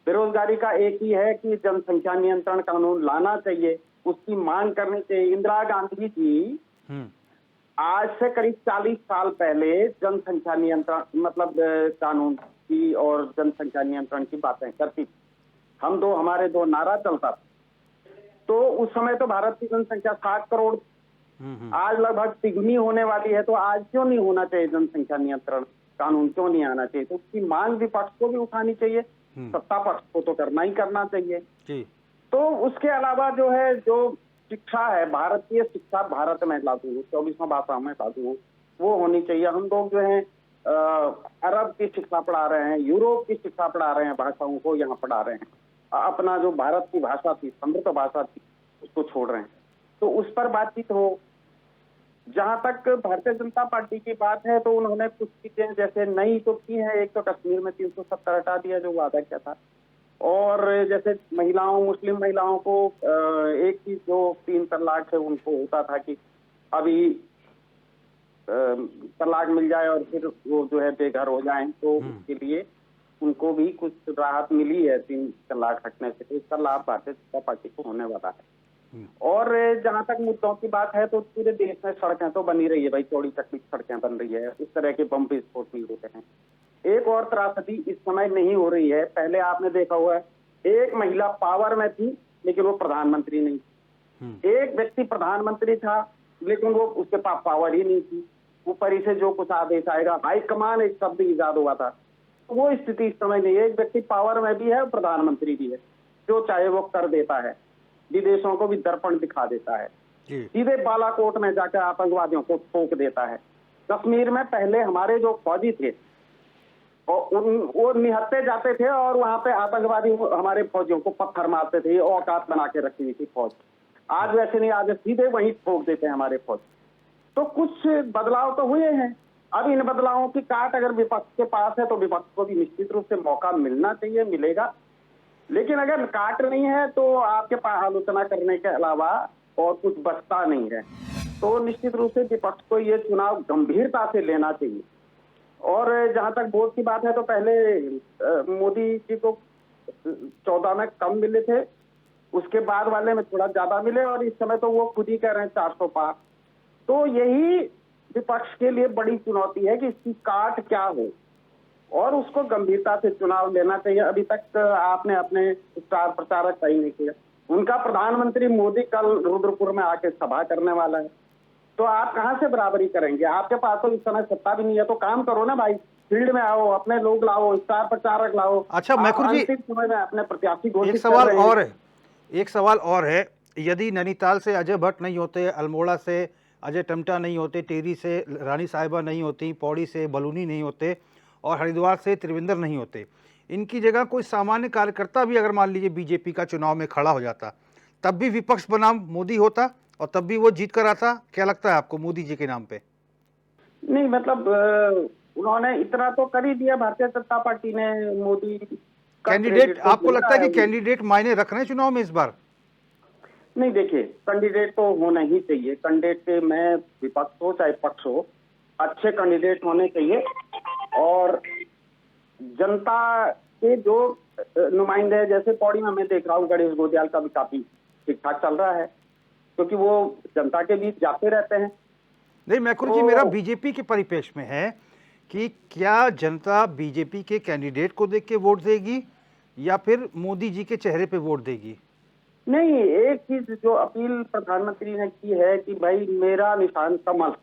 बेरोजगारी का एक ही है कि जनसंख्या नियंत्रण कानून लाना चाहिए, उसकी मांग करनी चाहिए। इंदिरा गांधी जी आज से करीब 40 साल पहले जनसंख्या नियंत्रण मतलब कानून की और जनसंख्या नियंत्रण की बातें करती थी। हमारे दो नारा चलता था। तो उस समय तो भारत की जनसंख्या 60 करोड़, आज लगभग तिगुनी होने वाली है। तो आज क्यों नहीं होना चाहिए जनसंख्या नियंत्रण कानून, क्यों नहीं आना चाहिए? तो उसकी मांग विपक्ष को भी उठानी चाहिए, सत्ता पक्ष को तो करना ही करना चाहिए। तो उसके अलावा जो है, जो शिक्षा है, भारतीय शिक्षा भारत में लागू हो, 24वां भाषा में लागू हो, वो होनी चाहिए। हम लोग जो है अरब की शिक्षा पढ़ा रहे हैं, यूरोप की शिक्षा पढ़ा रहे हैं, भाषाओं को यहाँ पढ़ा रहे हैं। अपना जो भारत की भाषा थी, समृद्ध भाषा थी, उसको छोड़ रहे हैं। तो उस पर बातचीत हो। जहां तक भारतीय जनता पार्टी की बात है तो उन्होंने कुछ चीजें जैसे नई तो की है। एक तो कश्मीर में 370 हटा दिया जो वादा किया था, और जैसे महिलाओं, मुस्लिम महिलाओं को एक चीज जो 3 तलाक है उनको होता था कि अभी तलाक मिल जाए और फिर वो जो है बेघर हो जाएं, तो उसके लिए उनको भी कुछ राहत मिली है 3 तलाक हटने से। तो इसका लाभ भारतीय जनता पार्टी को होने वाला है। और जहां तक मुद्दों की बात है तो पूरे देश में सड़कें तो बनी रही है भाई, चौड़ी चक्की सड़कें बन रही है, इस तरह के बम विस्फोट नहीं होते हैं। एक और त्रासदी इस समय नहीं हो रही है। पहले आपने देखा हुआ है, एक महिला पावर में थी लेकिन वो प्रधानमंत्री नहीं थी। एक व्यक्ति प्रधानमंत्री था लेकिन वो उसके पास पावर ही नहीं थी। ऊपर ही से जो कुछ आदेश आएगा, हाईकमान एक शब्द ईजाद हुआ था। तो वो स्थिति इस समय नहीं है। एक व्यक्ति पावर में भी है, प्रधानमंत्री भी है, जो चाहे वो कर देता है, विदेशों को भी दर्पण दिखा देता है, सीधे बालाकोट में जाकर आतंकवादियों को ठोक देता है। कश्मीर में पहले हमारे जो फौजी थे वो निहत्ते जाते थे और वहां पे आतंकवादी हमारे फौजियों को पत्थर मारते थे। ये औकात बना के रखी हुई थी फौज। आज वैसे नहीं, आज सीधे वहीं ठोक देते हैं हमारे फौज। तो कुछ बदलाव तो हुए हैं। अब इन बदलावों की काट अगर विपक्ष के पास है तो विपक्ष को भी निश्चित रूप से मौका मिलना चाहिए, मिलेगा। लेकिन अगर काट नहीं है तो आपके पास आलोचना करने के अलावा और कुछ बचता नहीं है। तो निश्चित रूप से विपक्ष को ये चुनाव गंभीरता से लेना चाहिए। और जहां तक वोट की बात है तो पहले मोदी जी को 14 में कम मिले थे, उसके बाद वाले में थोड़ा ज्यादा मिले, और इस समय तो वो खुद ही कह रहे हैं 400 पार। तो यही विपक्ष के लिए बड़ी चुनौती है कि इसकी काट क्या हो, और उसको गंभीरता से चुनाव लेना चाहिए। अभी तक आपने अपने स्टार प्रचारक सही नहीं किया। उनका प्रधानमंत्री मोदी कल रुद्रपुर में आके सभा करने वाला है, तो आप कहां से बराबरी करेंगे? आपके पास तो इस समय सत्ता भी नहीं है, तो काम करो ना भाई, फील्ड में आओ, अपने लोग लाओ, स्टार प्रचारक लाओ। अच्छा मैकुर जी, अंतिम समय में अपने प्रत्याशी घोषित एक सवाल और है, यदि नैनीताल से अजय भट्ट नहीं होते, अल्मोड़ा से अजय टम्टा नहीं होते, टेहरी से रानी साहिबा नहीं होती, पौड़ी से बलूनी नहीं होते, और हरिद्वार से त्रिवेंद्र नहीं होते, इनकी जगह कोई सामान्य कार्यकर्ता भी अगर मान लीजिए बीजेपी का चुनाव में खड़ा हो जाता, तब भी विपक्ष बनाम मोदी होता और तब भी वो जीत कर आता? क्या लगता है आपको मोदी जी के नाम पे? नहीं, मतलब उन्होंने इतना तो कर ही दिया भारतीय जनता पार्टी ने। मोदी कैंडिडेट, आपको लगता है कि कैंडिडेट मायने रख रहे हैं चुनाव में इस बार? नहीं, देखिए, कैंडिडेट तो होना ही चाहिए। कैंडिडेट के, मैं विपक्ष हो चाहे पक्ष हो, अच्छे कैंडिडेट होने चाहिए। और जनता के जो नुमाइंदे, जैसे पौड़ी में मैं देख रहा हूँ गणेश गोदियाल का भी काफी ठीक ठाक चल रहा है, क्योंकि वो जनता के बीच जाते रहते हैं। नहीं मैकुर जी, मेरा बीजेपी के परिप्रेक्ष्य में है कि क्या जनता बीजेपी के कैंडिडेट को देख के वोट देगी या फिर मोदी जी के चेहरे पे वोट देगी? नहीं, एक चीज जो अपील प्रधानमंत्री ने की है कि भाई मेरा निशान कमल,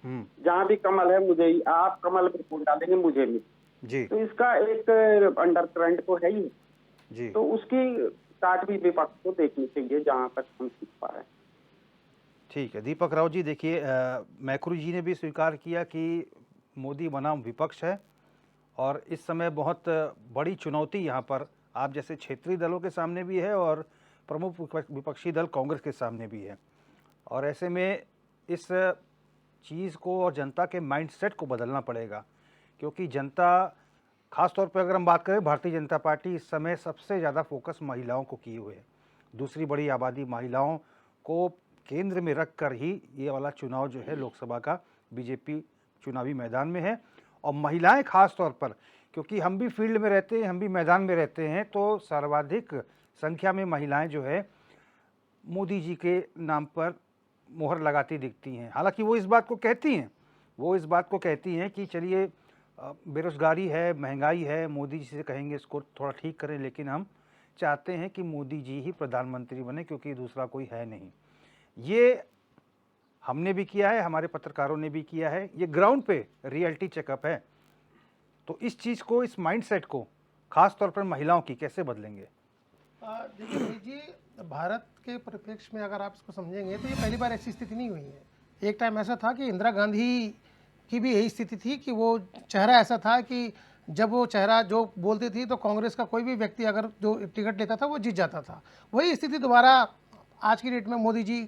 जहां भी कमल है मुझे ही, आप कमल पे वोट डालेंगे मुझे भी जी। तो इसका एक अंडर करंट तो है ही जी। तो उसकी काट भी विपक्ष को देखनी चाहिए, जहां तक हम सीख पा रहे हैं। ठीक है दीपक राव जी, देखिए मैकुर जी ने भी स्वीकार किया कि मोदी बनाम विपक्ष है और इस समय बहुत बड़ी चुनौती यहाँ पर आप जैसे क्षेत्रीय दलों के सामने भी है और प्रमुख विपक्षी दल कांग्रेस के सामने भी है। और ऐसे में इस चीज़ को और जनता के माइंडसेट को बदलना पड़ेगा, क्योंकि जनता, खास तौर पर अगर हम बात करें भारतीय जनता पार्टी इस समय सबसे ज़्यादा फोकस महिलाओं को किए हुए है। दूसरी बड़ी आबादी महिलाओं को केंद्र में रख कर ही ये वाला चुनाव जो है लोकसभा का बीजेपी चुनावी मैदान में है। और महिलाएं खास तौर पर, क्योंकि हम भी फील्ड में रहते हैं, हम भी मैदान में रहते हैं, तो सर्वाधिक संख्या में महिलाएं जो है मोदी जी के नाम पर मोहर लगाती दिखती हैं। हालांकि वो इस बात को कहती हैं कि चलिए बेरोजगारी है, महंगाई है, मोदी जी से कहेंगे इसको थोड़ा ठीक करें, लेकिन हम चाहते हैं कि मोदी जी ही प्रधानमंत्री बने क्योंकि दूसरा कोई है नहीं। ये हमने भी किया है, हमारे पत्रकारों ने भी किया है, ये ग्राउंड पे रियलिटी चेकअप है। तो इस चीज़ को, इस माइंडसेट को खास तौर पर महिलाओं की कैसे बदलेंगे? देखिए भाई जी, भारत के परिप्रेक्ष्य में अगर आप इसको समझेंगे तो ये पहली बार ऐसी स्थिति नहीं हुई है। एक टाइम ऐसा था कि इंदिरा गांधी की भी यही स्थिति थी कि वो चेहरा ऐसा था कि जब वो चेहरा जो बोलती थी तो कांग्रेस का कोई भी व्यक्ति अगर जो टिकट लेता था वो जीत जाता था। वही स्थिति दोबारा आज की डेट में मोदी जी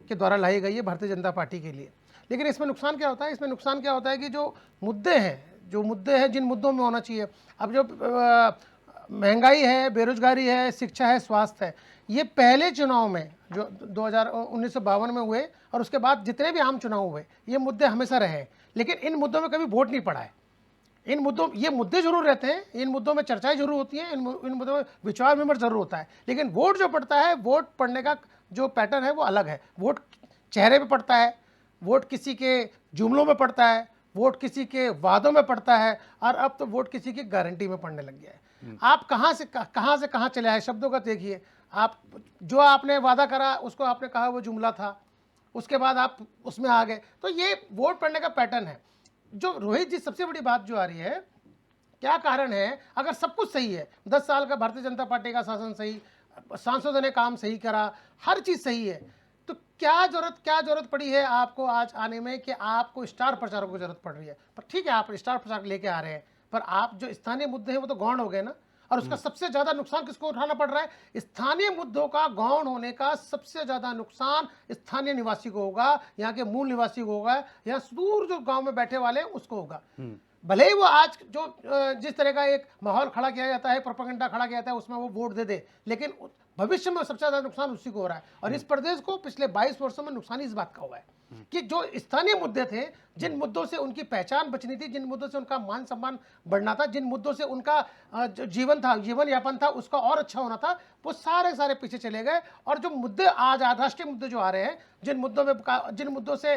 के द्वारा लाई गई है भारतीय जनता पार्टी के लिए। लेकिन इसमें नुकसान क्या होता है? इसमें नुकसान क्या होता है कि जो मुद्दे हैं जिन मुद्दों में होना चाहिए, अब जो महंगाई है, बेरोजगारी है, शिक्षा है, स्वास्थ्य है, ये पहले चुनाव में जो 1952 में हुए और उसके बाद जितने भी आम चुनाव हुए ये मुद्दे हमेशा रहे हैं, लेकिन इन मुद्दों में कभी वोट नहीं पड़ा है। ये मुद्दे जरूर रहते हैं, इन मुद्दों में चर्चाएं जरूर होती हैं, इन मुद्दों में विचार विमर्श जरूर होता है, लेकिन वोट जो पड़ता है, वोट पड़ने का जो पैटर्न है वो अलग है। वोट चेहरे पे पड़ता है, वोट किसी के जुमलों में पड़ता है, वोट किसी के वादों में पड़ता है, और अब तो वोट किसी की गारंटी में पड़ने लग गया है। आप कहाँ से कहाँ चले आए, शब्दों का देखिए। आप जो आपने वादा करा उसको आपने कहा वो जुमला था, उसके बाद आप उसमें आ गए, तो ये वोट पड़ने का पैटर्न है। जो रोहित जी, सबसे बड़ी बात जो आ रही है, क्या कारण है? अगर सब कुछ सही है, 10 साल का भारतीय जनता पार्टी का शासन सही, सांसदों ने काम सही करा, हर चीज सही है, तो क्या जरूरत पड़ी है आपको आज आने में कि आपको स्टार प्रचारकों की जरूरत पड़ रही है? पर ठीक है, आप स्टार प्रचारक लेके आ रहे हैं, पर आप जो स्थानीय मुद्दे हैं वो तो गौण हो गए ना। और उसका सबसे ज्यादा नुकसान किसको उठाना पड़ रहा है? स्थानीय मुद्दों का गौण होने का सबसे ज्यादा नुकसान स्थानीय निवासी को होगा, यहाँ के मूल निवासी को होगा, यहाँ दूर जो गांव में बैठे वाले हैं उसको होगा। भले ही वो आज जो जिस तरह का एक माहौल खड़ा किया जाता है, प्रोपेगेंडा खड़ा किया जाता है, उसमें वो वोट दे दे, लेकिन भविष्य में सबसे ज्यादा नुकसान उसी को हो रहा है। और इस प्रदेश को पिछले 22 वर्षों में नुकसान इस बात का हुआ है कि जो स्थानीय मुद्दे थे, जिन मुद्दों से उनकी पहचान बचनी थी, जिन मुद्दों से उनका मान सम्मान बढ़ना था, जिन मुद्दों से उनका जो जीवन यापन था उसका और अच्छा होना था, वो सारे पीछे चले गए। और जो मुद्दे आज राष्ट्रीय मुद्दे जो आ रहे हैं, जिन मुद्दों से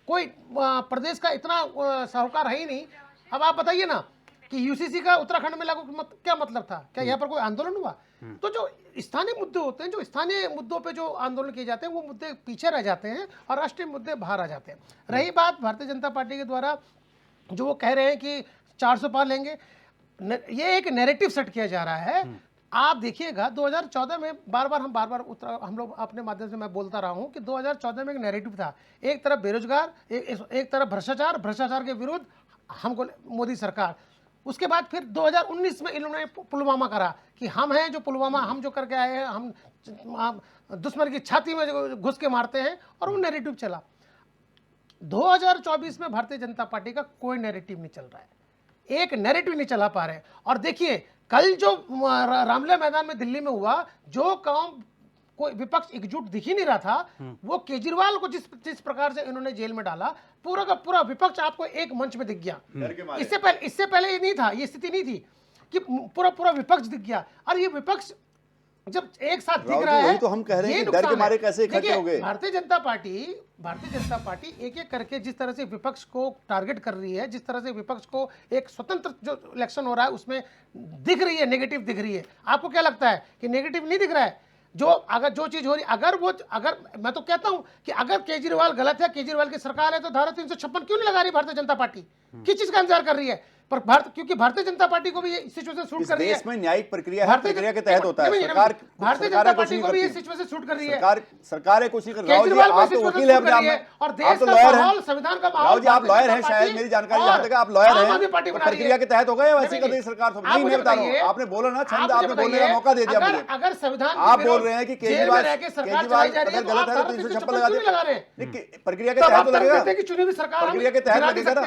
कोई प्रदेश का इतना साहूकार है ही नहीं। अब आप बताइए ना कि यूसीसी का उत्तराखंड में लागू क्या मतलब था? क्या यहाँ पर कोई आंदोलन हुआ? तो जो स्थानीय मुद्दे होते हैं, जो स्थानीय मुद्दों पे जो आंदोलन किए जाते हैं, वो मुद्दे पीछे रह जाते हैं और राष्ट्रीय मुद्दे बाहर आ जाते हैं। रही बात भारतीय जनता पार्टी के द्वारा जो वो कह रहे हैं कि 400 पार लेंगे, ये एक नैरेटिव सेट किया जा रहा है। आप देखिएगा 2014 में बार बार हम लोग अपने माध्यम से मैं बोलता रहा हूं कि 2014 में एक नैरेटिव था, एक तरफ बेरोजगार, एक तरफ भ्रष्टाचार के विरुद्ध हमको मोदी सरकार। उसके बाद फिर 2019 में इन्होंने पुलवामा करा कि हम हैं जो पुलवामा, हम जो करके आए हैं, हम दुश्मन की छाती में जो घुस के मारते हैं, और वो नैरेटिव चला। 2024 में भारतीय जनता पार्टी का कोई नैरेटिव नहीं चल रहा है, एक नैरेटिव नहीं चला पा रहे। और देखिए कल जो रामलीला मैदान में दिल्ली में हुआ, जो काम कोई विपक्ष एकजुट दिख ही नहीं रहा था, वो केजरीवाल को जिस प्रकार से इन्होंने जेल में डाला, पूरा का पूरा विपक्ष आपको एक मंच में दिख गया। इससे पहले ये नहीं था, ये स्थिति नहीं थी कि पूरा विपक्ष दिख गया। और ये विपक्ष जब एक साथ दिख रहा है, तो हम कह रहे हैं कि डर के मारे कैसे इकट्ठे हो गए। भारतीय जनता पार्टी एक एक करके जिस तरह से विपक्ष को टारगेट कर रही है, जिस तरह से विपक्ष को एक स्वतंत्र जो इलेक्शन हो रहा है उसमें दिख रही है, नेगेटिव दिख रही है। आपको क्या लगता है कि नेगेटिव नहीं दिख रहा है? जो चीज हो रही, अगर मैं तो कहता हूं कि अगर केजरीवाल गलत है, केजरीवाल की सरकार है, तो धारा 356 क्यों नहीं लगा रही भारतीय जनता पार्टी? किस चीज का इंतजार कर रही है? पर क्योंकि भारतीय जनता पार्टी को भी ये सिचुएशन सूट कर रही है। देश में न्यायिक प्रक्रिया है, प्रक्रिया के तहत होता है। सरकार भारतीय जनता पार्टी को भी ये सिचुएशन सूट कर रही है। सरकार कुछ नहीं कर रही। आप तो वकील हैं अपने, और देश का माहौल, संविधान का माहौल, राव जी आप लॉयर हैं, शायद मेरी जानकारी जहां तक आप लॉयर हैं, प्रक्रिया के तहत होगा या वैसे कर रही सरकार? नहीं, मैं बता रहा हूं, आपने बोला ना छंद, आपने बोलने का मौका दे दिया मुझे। अगर संविधान आप बोल रहे हैं कि केजरीवाल अगर गलत है तो 356 लगा दे, प्रक्रिया के तहत तो लगेगा, प्रक्रिया के तहत लगेगा ना,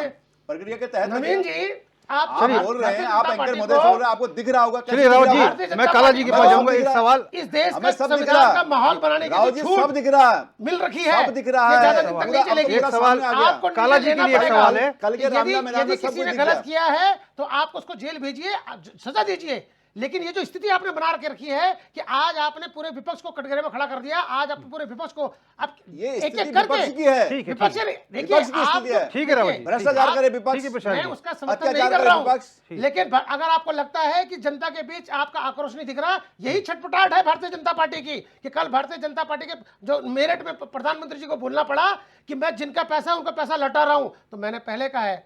प्रक्रिया के तहत। नवीन जी आप बोल रहे हैं, आप एंकर महोदय बोल रहे हैं, आपको दिख रहा होगा। चलिए राव जी, मैं काला जी के पास जाऊंगा। एक सवाल, इस देश में संविधान का माहौल बनाने के लिए सब दिख रहा है, मिल रखी है, सब दिख रहा है। एक सवाल आपको काला जी के लिए एक सवाल है, कल के रामलीला मैदान में सब किसी ने गलत किया है तो आप उसको जेल भेजिए, सजा दीजिए। लेकिन ये जो स्थिति आपने बना के रखी है कि आज आपने पूरे विपक्ष को कटघरे में खड़ा कर दिया, आज आप पूरे विपक्ष को आप ये एक एक विपक्ष की है, ठीक है, विपक्ष देखिए ठीक है राव जी, भ्रष्टाचार करे विपक्ष, मैं उसका समर्थन नहीं कर रहा हूं, लेकिन अगर आपको लगता है कि जनता के बीच आपका आक्रोश नहीं दिख रहा, यही छटपटाहट है भारतीय जनता पार्टी की कि कल भारतीय जनता पार्टी के जो मेरठ में प्रधानमंत्री जी को बोलना पड़ा कि मैं जिनका पैसा है उनका पैसा लौटा रहा हूं। तो मैंने पहले कहा है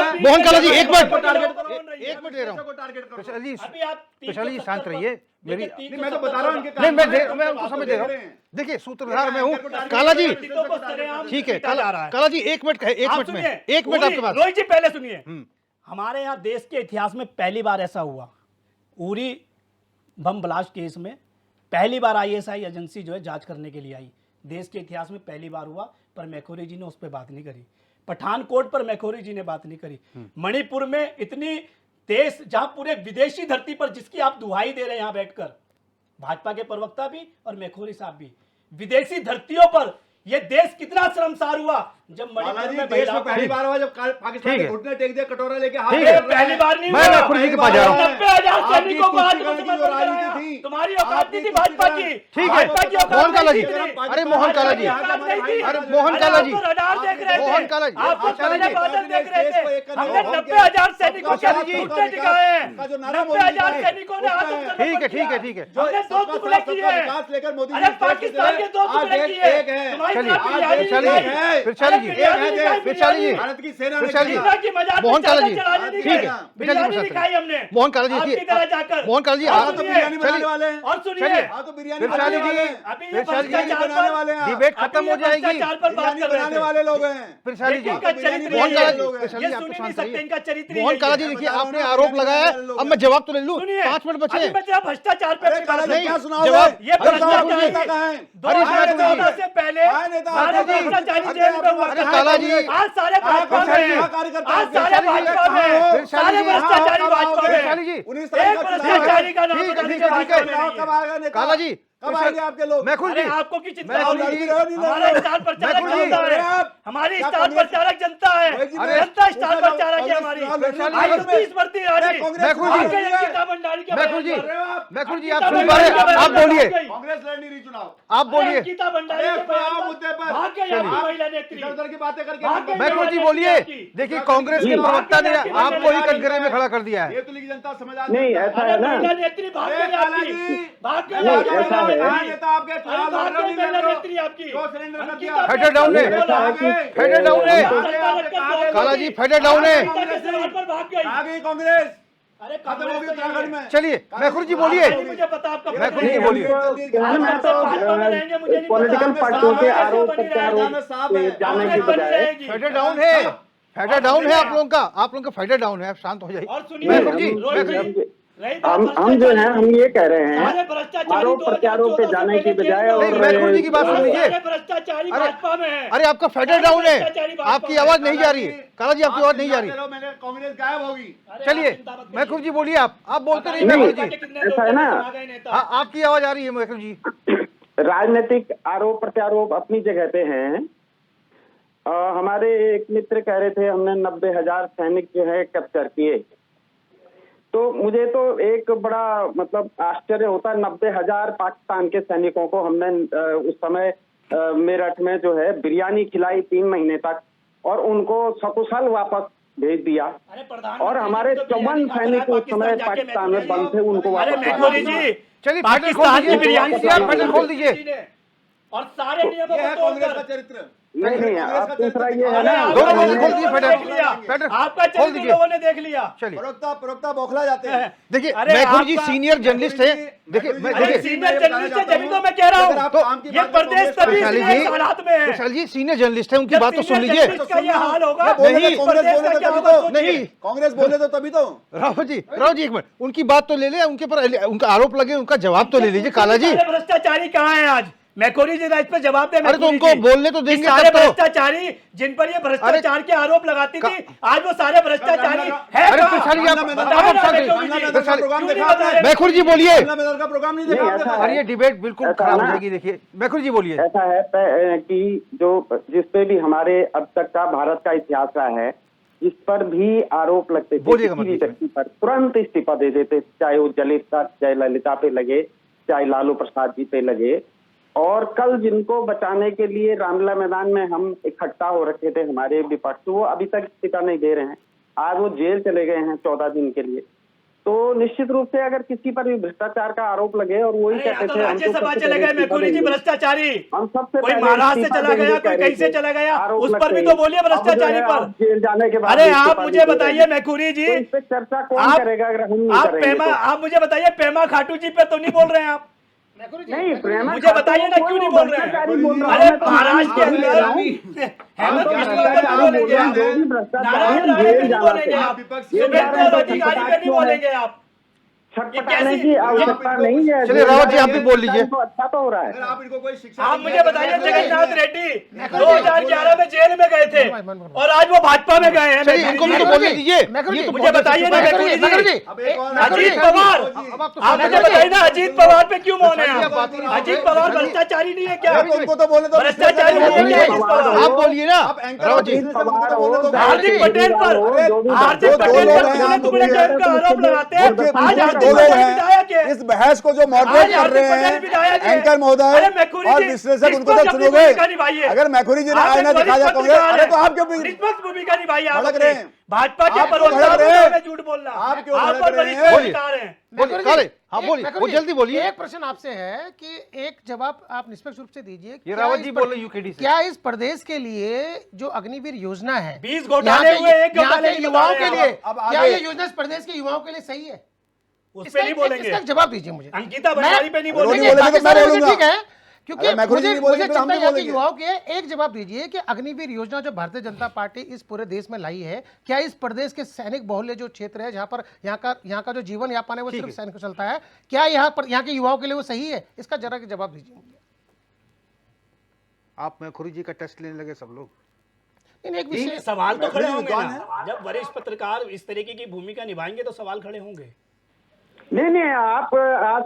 मोहन काला जी, एक मिनट दे रहा हूँ अभी आप स्पेशली शांत रहिए मेरी मैं तो बता रहा हूँ मैं उनको समझ दे रहा हूँ। देखिए सूत्रधार मैं हूँ काला जी, ठीक है काला जी, एक मिनट आपके पास। रोहित जी पहले सुनिए, हमारे यहाँ देश के इतिहास में पहली बार ऐसा हुआ, उरी बम ब्लास्ट केस में पहली बार आईएसआई एजेंसी जो है जांच करने के लिए आई। देश के इतिहास में पहली बार हुआ, पर मैखोरी जी ने उस पर बात नहीं करी। पठानकोट पर मैखोरी जी ने बात नहीं करी। मणिपुर में इतनी देश जहां पूरे विदेशी धरती पर जिसकी आप दुहाई दे रहे हैं यहां बैठकर, भाजपा के प्रवक्ता भी और मेखोरी साहब भी, विदेशी धरतियों पर यह देश कितना शर्मसार हुआ जब मणिपुर में देश में महिलाओं पहली को- बार हुआ जब पाकिस्तान ने घुटने टेक दिया, कटोरा लेके हाथ ठीक में है। कर रहे पहली हैं। बार नहीं मैं हुआ। मेखुरी जी के पास जा रहा हूं। 90,000 आपकी सैनिकों को तुष्टिकरण की आत्मसमर्पण जो कराया। राजनीति थी, तुम्हारी औकात नहीं थी आपकी भाजपा की। तुष्टिकरण- ठीक है। भाजपा की औकात मोहन काला नहीं जी, थी। अरे मोहन काला जी, भाजपा की औकात नहीं थी। अरे मोहन काला जी, आप तो रडार देख रहे थे। मोहन काला जी, आप तो अच्छा सारे जी, बादल देख रहे थे। हमने हमने 90,000 सैनिकों के अच्छा जी, घुटने दिखाए हैं। का जो नारा मोदी 90,000 जी सैनिकों ने आत्मसमर्पण ठीक है, किया। ठीक है, ठीक है। हमने दो सबका टुकड़े साथ, किए सबका विकास लेकर मोदी जी अरे देश के पाकिस्तान के लिए दो आज टुकड़े एक किए। है। तुम्हारी चलिए, तरफ बिरयानी चलिए, निकाली। है। फिर चलिए अरे जी, बिरयानी एक है, निकाली, फिर चलिए जी। बिरयानी। भारत की सेना फिर ने चलिए। किया। की मजाक मोहन काला जी, चलाने दी ठीक है, गई। विचार बिरयानी विमर्श दिखाई हमने मोहन काला जी, आपकी देखिए, तरह जाकर। मोहन काला जी, और आप तो सुनिए, बिरयानी बनाने वाले हैं। और सुनिए चलिए। हाँ तो बिरयानी फिर बनाने चलिए वाले जी, हैं। अभी ये फिर चलिए भ्रष्टाचार बिरयानी बनाने वाले हैं। डिबेट खत्म हो जाएगी। भ्रष्टाचार पर बात बिरयानी कर रहे बनाने थे। वाले लोग हैं। फिर चलिए जी, इनका चरित्र मोहन यही काला है। जी, फिर चलिए, ये आप सुन ही शांत नहीं सकते, रहिए। इनका चरित्र मोहन यही काला है। जी, देखिए, बता रहा हूं आपने ना, आरोप बिरयानी लगाया बनाने वाले अब मैं जवाब तो ले लूं। सुनिए, 5 मिनट बचे अभी मैं जरा भ्रष्टाचार पे अरे अपनी काला बात जी नहीं, क्या रखूं। सुनाओगे? जवाब- ये अरे भ्रष्टाचार नेता है। कहाँ हैं? 2014 से पहले हाँ, नेता सारे आपके जी। भ्रष्टाचारी अरे जेल में आप- हुआ अरे करते काला थे। जी, आज सारे भाजपा फिर में चलिए, हैं। कार्यकर्ता आज आपके सारे चलिए, भाजपा कहाँ में हो? हैं। सारे चलिए, भ्रष्टाचारी कब भाजपा आओगे? में चलिए जी। 19 एक तारीख का चुनाव है। भ्रष्टाचारी का नाम ठीक है, बताने ठीक के है, बाद ठीक है। में नहीं है। कब आएगा नेता? काला जी, कब फिर आएंगे आपके लोग? मैखुन अरे जी, आपको की चिंता मैखुन होगी? जी, हमारा स्टार प्रचारक मैखुन जी, जनता है। आप- हमारी क्या स्टार कांग्रेस- प्रचारक जनता है। अरे जनता स्टार कांग्रेस- प्रचारक है हमारी। कांग्रेस- कांग्रेस- आयुष स्मृति ईरानी। अरे कांग्रेस- मैखुन जी, भाग गई अंकिता भंडारी के मैखुन जी, बयान पर। मैखुन जी, अंकिता आप सुन पा भंडारी रहे के हैं? बयान आप पर बोलिए, भाग गई। कांग्रेस लड़ नहीं रही चुनाव। आप बोलिए। अंकिता भंडारी अरे के बयान आप पर मुद्दे पर- भाग गई आपकी महिला नेत्री। इधर-उधर की बातें करके भाग गई मैखुन जी, महिला बोलिए। नेत्री आपकी। देखिए, कांग्रेस के प्रवक्ता ने आपको ही कटघरे में खड़ा कर दिया है। ये तो लिखी जनता समझ आ नहीं ऐसा अरे है ना, महिला नेत्री भाग अरे गई काला आपकी। जी, भाग गई नहीं, आपकी ऐसा महिला है। कहाँ नेत्री। नेता आपके अरे चुनाव भाग लड़ रहे गई हो, महिला नहीं लड़ नेत्री रहे हो? आपकी। दो सिलेंडर कर अंकिता दिया। फेडर डाउन है, बोला। फेडर डाउन है, काला काला जी, फेडर डाउन है। पर भाग गई। आ गई कांग्रेस, अरे खत्म हो गई उत्तराखंड में। चलिए, मैखुन जी बोलिए। मुझे पता आपका मैखुन जी बोलिए। मैं तो पॉलिटिकल पार्टियों के आरोप प्रत्यारोप से जाने की बजाय फेडर डाउन है, फेडर डाउन है आप लोगों का, आप लोगों का फेडर डाउन है, आप शांत हो जाइए। और सुनिए, मैखुन जी, रोहित मैखुन जी, हम जो है हम ये कह रहे सारे हैं भ्रष्टाचारी आरोप प्रत्यारोप पे जाने की बजाय नहीं, और मैखुन जी की बात सुन लीजिए। सारे भ्रष्टाचारी अरे- भाजपा में हैं। अरे आपका फेडर सारे डाउन है, भ्रष्टाचारी भाजपा आपकी में आवाज नहीं जा रही है। काला जी, आपकी आवाज नहीं जा रही। मैंने कांग्रेस गायब होगी। अरे चलिए, आप चिंता मत करिए। मैखुन जी बोलिए, आप बोलते नहीं, नहीं, मैखुन जी। कितने ऐसा लोग है ना। आ गए नेता। हाँ, आपकी आवाज आ रही है मैखुन जी। राजनीतिक आरोप प्रत्यारोप अपनी जगह पे हैं। हमारे एक मित्र कह रहे थे हमने 90,000 सैनिक जो है कैप्चर किए, तो मुझे तो एक बड़ा मतलब आश्चर्य होता है। 90,000 पाकिस्तान के सैनिकों को हमने उस समय मेरठ में जो है बिरयानी खिलाई 3 महीने तक और उनको सकुशल वापस भेज दिया। अरे प्रधानमंत्री और हमारे जी तो बिरयानी 54 खाता सैनिक है उस समय जाके पाकिस्तान में मैखुन बंद थे, उनको अरे वापस मैखुन लाया। जी चलिए, फेडर खोल पाकिस्तान की दीजिए, बिरयानी आप फेडर खोल दीजिए। ने और सारे नियमों ये है को कांग्रेस का तोड़कर चरित्र। नहीं अब दूसरा ये है अरे ना, आप दोनों लोगों बंद ने खोल दिए फेडर। देख लिया। फेडर आपका खोल चरित्र दीजिए। लोगों ने देख लिया। चलिए, प्रवक्ता बॉखला जाते हैं। देखिए, अरे मैखुन जी आपका- सीनियर जर्नलिस्ट है। देखिए, मैखुन जी, अरे देखिए, सीनियर जर्नलिस्ट है, जब तो मैं कह रहा अगर आप हूँ काम की ये बात प्रदेश करें, तभी वैशाली इसलिए जी, इस हालात में है। वैशाली जी सीनियर जर्नलिस्ट है, उनकी जब बात तो सुन सीनियर लीजिए। जर्नलिस्ट का ये हाल होगा ये बोले नहीं, तो कांग्रेस प्रदेश बोले का तो क्या तभी होगा तो सोचिए। नहीं। कांग्रेस बोले तो तभी तो। राव जी एक मिनट, उनकी बात तो ले ले, उनके पर उनका आरोप लगे, उनका जवाब तो ले लीजिए। काला जी, सारे भ्रष्टाचारी कहाँ हैं आज? मैखोरी जी इस पे जवाब दे। अरे तो मैखोरी उनको जी। बोलने तो कि देंगे सारे तब तो। भ्रष्टाचारी जिन पर ये भ्रष्टाचार के आरोप लगाती थी, आज वो सारे भ्रष्टाचारी है अरे कहाँ? प्रशाली आप बांग्ला बताओ आप ना, शांत मैखुन रहिए। जी। बांग्ला का प्रोग्राम क्यों नहीं देखा बता आपने? रहे? मैखुन जी बोलिए। बांग्ला में का प्रोग्राम नहीं देखा नहीं, आपने? ऐसा अरे ये डिबेट बिल्कुल ऐसा खराब हो ना। जाएगी। देखिए, मैखुन जी बोलिए। ऐसा है कि जो जिस पे भी हमारे अब तक का भारत का इतिहास रहा है, इस पर भी आरोप लगते थे, बोलिएगा किसी भी मतलब। व्यक्ति पर तुरंत इस्तीफा दे देते, चाहे वो जयललिता पे लगे, चाहे लालू प्रसाद जी पे लगे। और कल जिनको बचाने के लिए रामलीला मैदान में हम इकट्ठा हो रखे थे हमारे विपक्ष, वो अभी तक इस्तीफा नहीं दे रहे हैं। आज वो जेल चले गए हैं 14 दिन के लिए। तो निश्चित रूप से अगर किसी पर भी भ्रष्टाचार का आरोप लगे और वही अरे यहाँ कहते तो थे हम तो राज्यसभा सबसे चले पहले गए इस्तीफा मैखुरी जी देंगे। भ्रष्टाचारी। हम सबसे कोई पहले महाराष्ट्र से इस्तीफा चला देंगे गया, कोई कह रहे कहीं से थे। चला गया, आरोप उस पर लगते भी ही। तो बोलिए अब जो भ्रष्टाचारी है पर। आप जेल जाने के बाद अरे भी आप इस्तीफा मुझे नहीं दे बताइए रहे। मैखुरी जी, तो इस पे चर्चा कौन आप- करेगा अगर हम नहीं आप करेंगे पेमा, तो? आप मुझे बताइए पेमा खाटू जी पे तो नहीं बोल रहे हैं आप? नहीं प्रेमा मुझे बताइए ना, क्यों नहीं बोल रहे हैं? भ्रष्टाचारी बोल रहा हूं, अरे मैं तो महाराष्ट्र के नाम बोल रहा अंदर हूं। हेमंत आप बिस्वा भ्रष्टाचारी पे नहीं बोलेंगे बोल आप। रहे हैं, भ्रष्टाचारी नारायण हम राणे जेल पे नहीं जाना बोलेंगे चाहिए। आप। विपक्ष जेल सुमित्रा जाना तो अधिकारी पे नहीं क्यों है? बोलेंगे आप। छटपटाने की आवश्यकता नहीं है। चलिए रावत जी, आप भी बोल लीजिए। तो अच्छा तो हो रहा अगर है। आप इनको कोई शिक्षा आप नहीं मुझे दे रहे बताइए, हैं, जगन्नाथ रेड्डी 2011 में जेल में गए थे और आज वो भाजपा में गए हैं। चलिए इनको भी तो बोलने दीजिए। ये तो मुझे बताइए ना मैकुरी जी, अब एक और अजीत पवार, आप मुझे बताइए ना अजीत पवार पे क्यों मौन है आप? अजीत पवार भ्रष्टाचारी नहीं है क्या? तो उनको तो बोलने दो। भ्रष्टाचारी नहीं है क्या अजीत पवार? आप बोलिए ना आप एंकर रावत जी। बिजनेस उनको तो बोलने दो। हार्दिक पटेल पर हार्दिक पटेल पर टुकड़े टुकड़े टाइप का आरोप लगाते हैं। आज हार्दिक दो लोग पटेल विधायक हैं है। इस बहस को जो मॉडरेट कर रहे हैं एंकर महोदय अरे मैकुरी और जी, विश्लेषक, उनको निष्पक्ष तो अपनी सुनोगे। भूमिका निभाइए। अगर मैकुरी जी ने आप आईना एक दिखा दिया वरिष्ठ कांग्रेस, पत्रकार अरे तो हैं। आप क्यों निष्पक्ष भूमिका निभाइए। आप भड़क अपनी। रहे हैं? भाजपा के आप क्यों प्रवक्ता भड़क रहे हैं? में झूठ बोलना। आप क्यों आप भड़क पर रहे वरिष्ठ हैं? पत्रकार हैं। बोलिए काले, हाँ बोलिए, वो जल्दी बोलिए। एक प्रश्न आपसे है कि एक जवाब आप निष्पक्ष रूप से दीजिए। ये क्या रावत इस जी पर- बोल रहे हैं यूकेडी से। क्या इस प्रदेश के लिए जो अग्निवीर योजना है 20 घोटाले हुए, एक यहाँ घोटाले के की युवाओं बता के रहे हैं लिए अब क्या आगे- ये योजना इस प्रदेश के युवाओं के लिए सही है? उस पे नहीं बोलेंगे। इसका एक जवाब दीजिए मुझे। अंकिता भंडारी पे नहीं रोनी बोलेंगे। बोलेंगे बाकी तो मैं सारे मुझे बोलूंगा। ठीक है, क्योंकि अरे मैकुरी जी मुझे नहीं बोलेंगे मुझे तो हम चिंता भी यहाँ के बोलेंगे। युवाओं की है। एक जवाब दीजिए कि अग्निवीर योजना जो भारतीय जनता पार्टी इस पूरे देश में लाई है, क्या इस प्रदेश के सैनिक बहुल्य जो क्षेत्र है, जहाँ पर यहाँ का जो जीवन यापन है वो सिर्फ सैनिक चलता है, क्या यहाँ के युवाओं के लिए वो सही है? इसका जरा के जवाब दीजिए मुझे। आप मैकुरी जी का टेस्ट लेने लगे सब लोग। इन एक तीन विषय सवाल तो खड़े होंगे विद्वान ना। जब वरिष्ठ पत्रकार इस तरीके की भूमिका निभाएंगे तो सवाल खड़े होंगे। नहीं, आप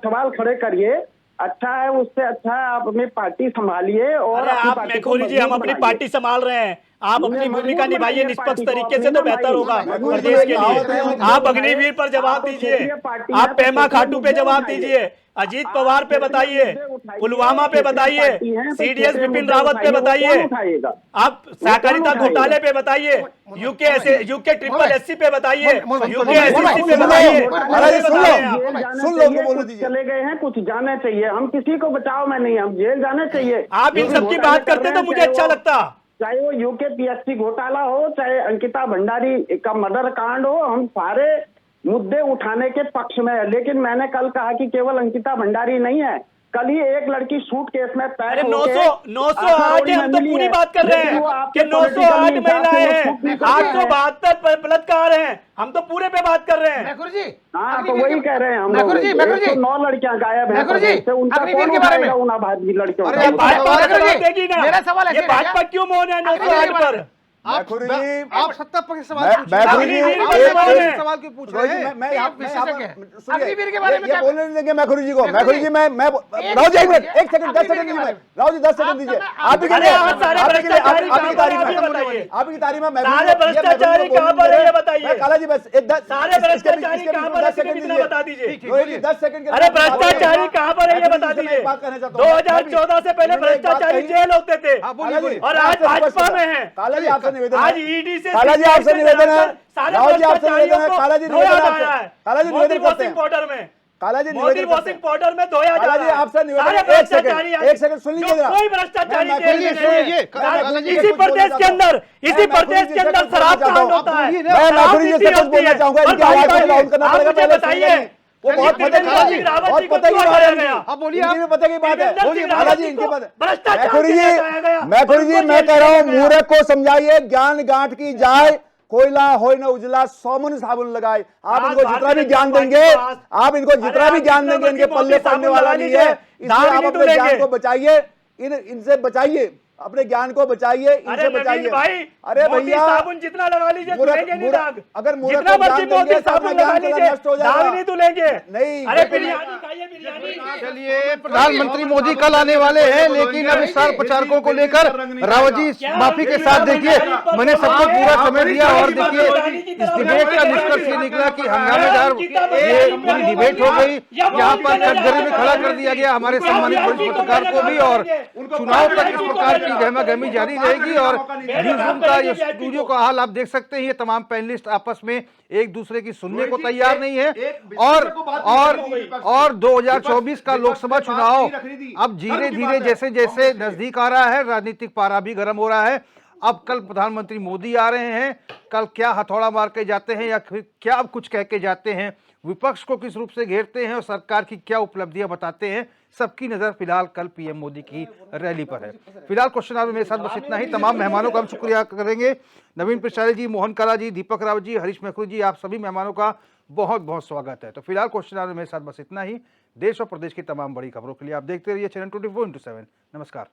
सवाल खड़े करिए। अच्छा है, उससे अच्छा है आप अपनी पार्टी संभालिए और अरे अपनी आप पार्टी को मैकुरी जी, हम मजबूत अपनी बनाइए। पार्टी संभाल रहे हैं। आप अपनी उन्हें भूमिका मजबूत निभाइए बनाइए निष्पक्ष पार्टी को, तरीके से अपनी तो ना बेहतर होगा बनाइए। प्रदेश के कहावत है, लिए। आप अग्निवीर पर जवाब आप दीजिए, क्षेत्रीय पार्टी है, आप तो पेमा क्षेत्रीय खाटू पे मुद्दे जवाब उठाइए। दीजिए, अजीत आप पवार पे क्षेत्रीय बताइए, मुद्दे उठाइए, पुलवामा पे क्षेत्रीय बताइए, पार्टी है, तो सीडीएस क्षेत्रीय विपिन मुद्दे रावत पे उठाइए, वो बताइए, कौन उठाइएगा? आप सहकारिता उठाइएगा? घोटाले पे बताइए, यूके ट्रिपल एससी पे बताइए, मोहन यूके भाई, एससी पे सुन लो, बताइए। अरे सुन लो, जेल जाना सुन लो, चाहिए, उनको बोलने कुछ दीजिए। चले गए हैं, कुछ जाने चाहिए। हम किसी को बचाव में नहीं, हम जेल जाने चाहिए। आप इन जो भी सब की घोटाले बात कर करते रहे तो हैं, मुझे चाहे अच्छा वो- लगता। चाहे वो यूके घोटाला हो, चाहे अंकिता भंडारी का मर्डर कांड हो, हम सारे मुद्दे उठाने के पक्ष में है। लेकिन मैंने कल कहा कि केवल अंकिता भंडारी नहीं है, कल ही एक लड़की सूट केस में पैक अरे होके 908 है, हम तो मिली पूरी है। बात कर रहे लेकिन वो हैं आपके कि 908 political हिसाब से महिलाएं वो हैं, छूट नहीं सकती है। 872 बलात्कार हैं, हम तो पूरे पे बात कर रहे हैं। मैकुरी जी, हाँ, तो अग्निवीर वही के- कह रहे हैं हम मैकुरी जी, मैकुरी जी, 9 लड़कियां गायब हैं मैकुरी जी, प्रदेश से, उनका अग्निवीर कौन के बारे में। उठाएगा उन आबादी लड़कियों अरे का? आप भाजपा मैकुरी जी, जवाब देगी ना। मेरा सवाल ऐसे ये रहेगा। भाजपा क्यों मौन है 908 पर? मैकुरी जी, आप सत्ता पक्ष के सवाल मैं- पूछ रहे मैं- हैं। मैकुरी जी, आप एक- सवाल एक- सवाल क्यों पूछ रोहित रहे जी, हैं? मैं यहाँ विशेषज्ञ है। सुनिए, अग्निवीर के बारे में ये क्या- बोलने नहीं देंगे मैकुरी जी को। मैकुरी मैकुरी जी, जी, मैं एक राव जी एक मिनट, सेकंड, एक सेकंड, 10 अग्निवीर सेकंड के दीजिए। बारे में। राव जी 10 सेकंड दीजिए। आप ही के अरे लिए, आप सारे आप ही के लिए, भ्रष्टाचारी आप ही की कहाँ पर तारीफ हैं, में आप बताइए। आप ही की तारीफ में मैं सारे भ्रष्टाचारी कहाँ पर है, ये बताइए। काला जी बस एक 10 सारे भ्रष्टाचारी कहाँ पर है, सिर्फ इतना बता दीजिए। रोहित जी 10 सेकंड अरे भ्रष्टाचारी कहाँ पर है, ये बता मैं दीजिए। एक बात कहना चाहता हूँ। 2014 से पहले मैंने एक बात भ्रष्टाचारी कही। जेल होते थे हाँ, बोलिए, बोलिए। और आज भाजपा में है। काला जी आपसे निवेदन आज है। ईडी से काला जी आपसे निवेदन है। सारे राव जी आपसे निवेदन है। भ्रष्टाचारियों को काला जी धोया निवेदन जा रहा आपसे। है। काला जी मोदी निवेदन करते वॉशिंग हैं। पाउडर में काला जी मोदी निवेदन करते वॉशिंग हैं। पाउडर में धोया जा काला रहा जी है। आपसे निवेदन सारे है। एक भ्रष्टाचारी सेकंड, आज- एक सेकंड सुन लीजिए जो जरा। कोई भ्रष्टाचारी मैं जेल मैकुरी में जी नहीं है। सुनिए, काला जी इसी कुछ बोलना प्रदेश के चाहता अंदर हूं। इसी मैं मैकुरी प्रदेश जी के से अंदर कुछ बोलना शराब चाहता कांड हूं। होता है। मैं मैकुरी जी से कुछ बोलना चाहूंगा। इनकी आवाज को डाउन करना पड़ेगा। पहले बताइए वो बहुत पता की बात है। बहुत पता की बात है। आप बोलिए, इनकी भी पता की बात है। बोलिए, काला जी इनकी बात है। भ्रष्टाचार मैकुरी के लिए हटाया गया। जी, मैकुरी जी, उनको मैं जेल कह रहा हूँ भेजा गया। मूर्ख को समझाइए, ज्ञान गांठ की जाए, कोयला होय न उजला, सोमन साबुन लगाए। आप आज इनको जितना भारतीय भी ज्ञान जनता देंगे, पार्टी के पास- आप इनको जितना अरे भी आप ज्ञान जितना देंगे, इनके मर्जी पल्ले मोदी पड़ने साबुन वाला लगा नहीं लीजिए, है। इसलिए दाग आप नहीं अपने ज्ञान धुलेंगे। को बचाइए, इनसे बचाइए, अपने ज्ञान को बचाइए, अरे इनसे नवीन बचाइए। भाई, अरे मोदी भैया, साबुन जितना लगा लीजिए धुलेंगे नहीं दाग। अगर मूर्ख जितना को मर्जी ज्ञान मोदी देंगे तो साबुन अपना लगा ज्ञान लीजिए नष्ट हो दाग जाएगा। नहीं धुलेंगे। नहीं, अरे बिल्कुल बिरयानी खाइए, बिरयानी। चलिए, प्रधानमंत्री मोदी कल आने वाले हैं, लेकिन अब स्टार प्रचारकों को लेकर रावत जी माफी के साथ देखिए, मैंने सबको पूरा समय दिया और देखिए इस डिबेट का निष्कर्ष ये निकला कि हंगामेदार ये पूरी डिबेट हो गई। यहाँ पर कटघरे में खड़ा कर दिया गया हमारे सम्मानित वरिष्ठ पत्रकार को भी, और चुनाव तक इस प्रकार की गहमागहमी जारी रहेगी। और न्यूज रूम का ये स्टूडियो का हाल आप देख सकते हैं, ये तमाम पैनलिस्ट आपस में एक दूसरे की सुनने को तैयार नहीं है। और 2024 का लोकसभा चुनाव अब धीरे धीरे जैसे जैसे नजदीक आ रहा है, राजनीतिक पारा भी गर्म हो रहा है। अब कल प्रधानमंत्री मोदी आ रहे हैं, कल क्या हथौड़ा मार के जाते हैं या फिर क्या अब कुछ कह के जाते हैं, विपक्ष को किस रूप से घेरते हैं और सरकार की क्या उपलब्धियां बताते हैं, सबकी नजर फिलहाल कल पीएम मोदी की रैली पर है। फिलहाल क्वेश्चन आवर में मेरे साथ बस इतना ही। तमाम मेहमानों का हम शुक्रिया करेंगे, नवीन पिचारे जी, मोहन काला जी, दीपक रावत जी, हरीश मैकुरी जी, आप सभी मेहमानों का बहुत बहुत स्वागत है। तो फिलहाल क्वेश्चन आवर मेरे साथ बस इतना ही। देश और प्रदेश की तमाम बड़ी खबरों के लिए आप देखते रहिए चैनल 24/7। नमस्कार।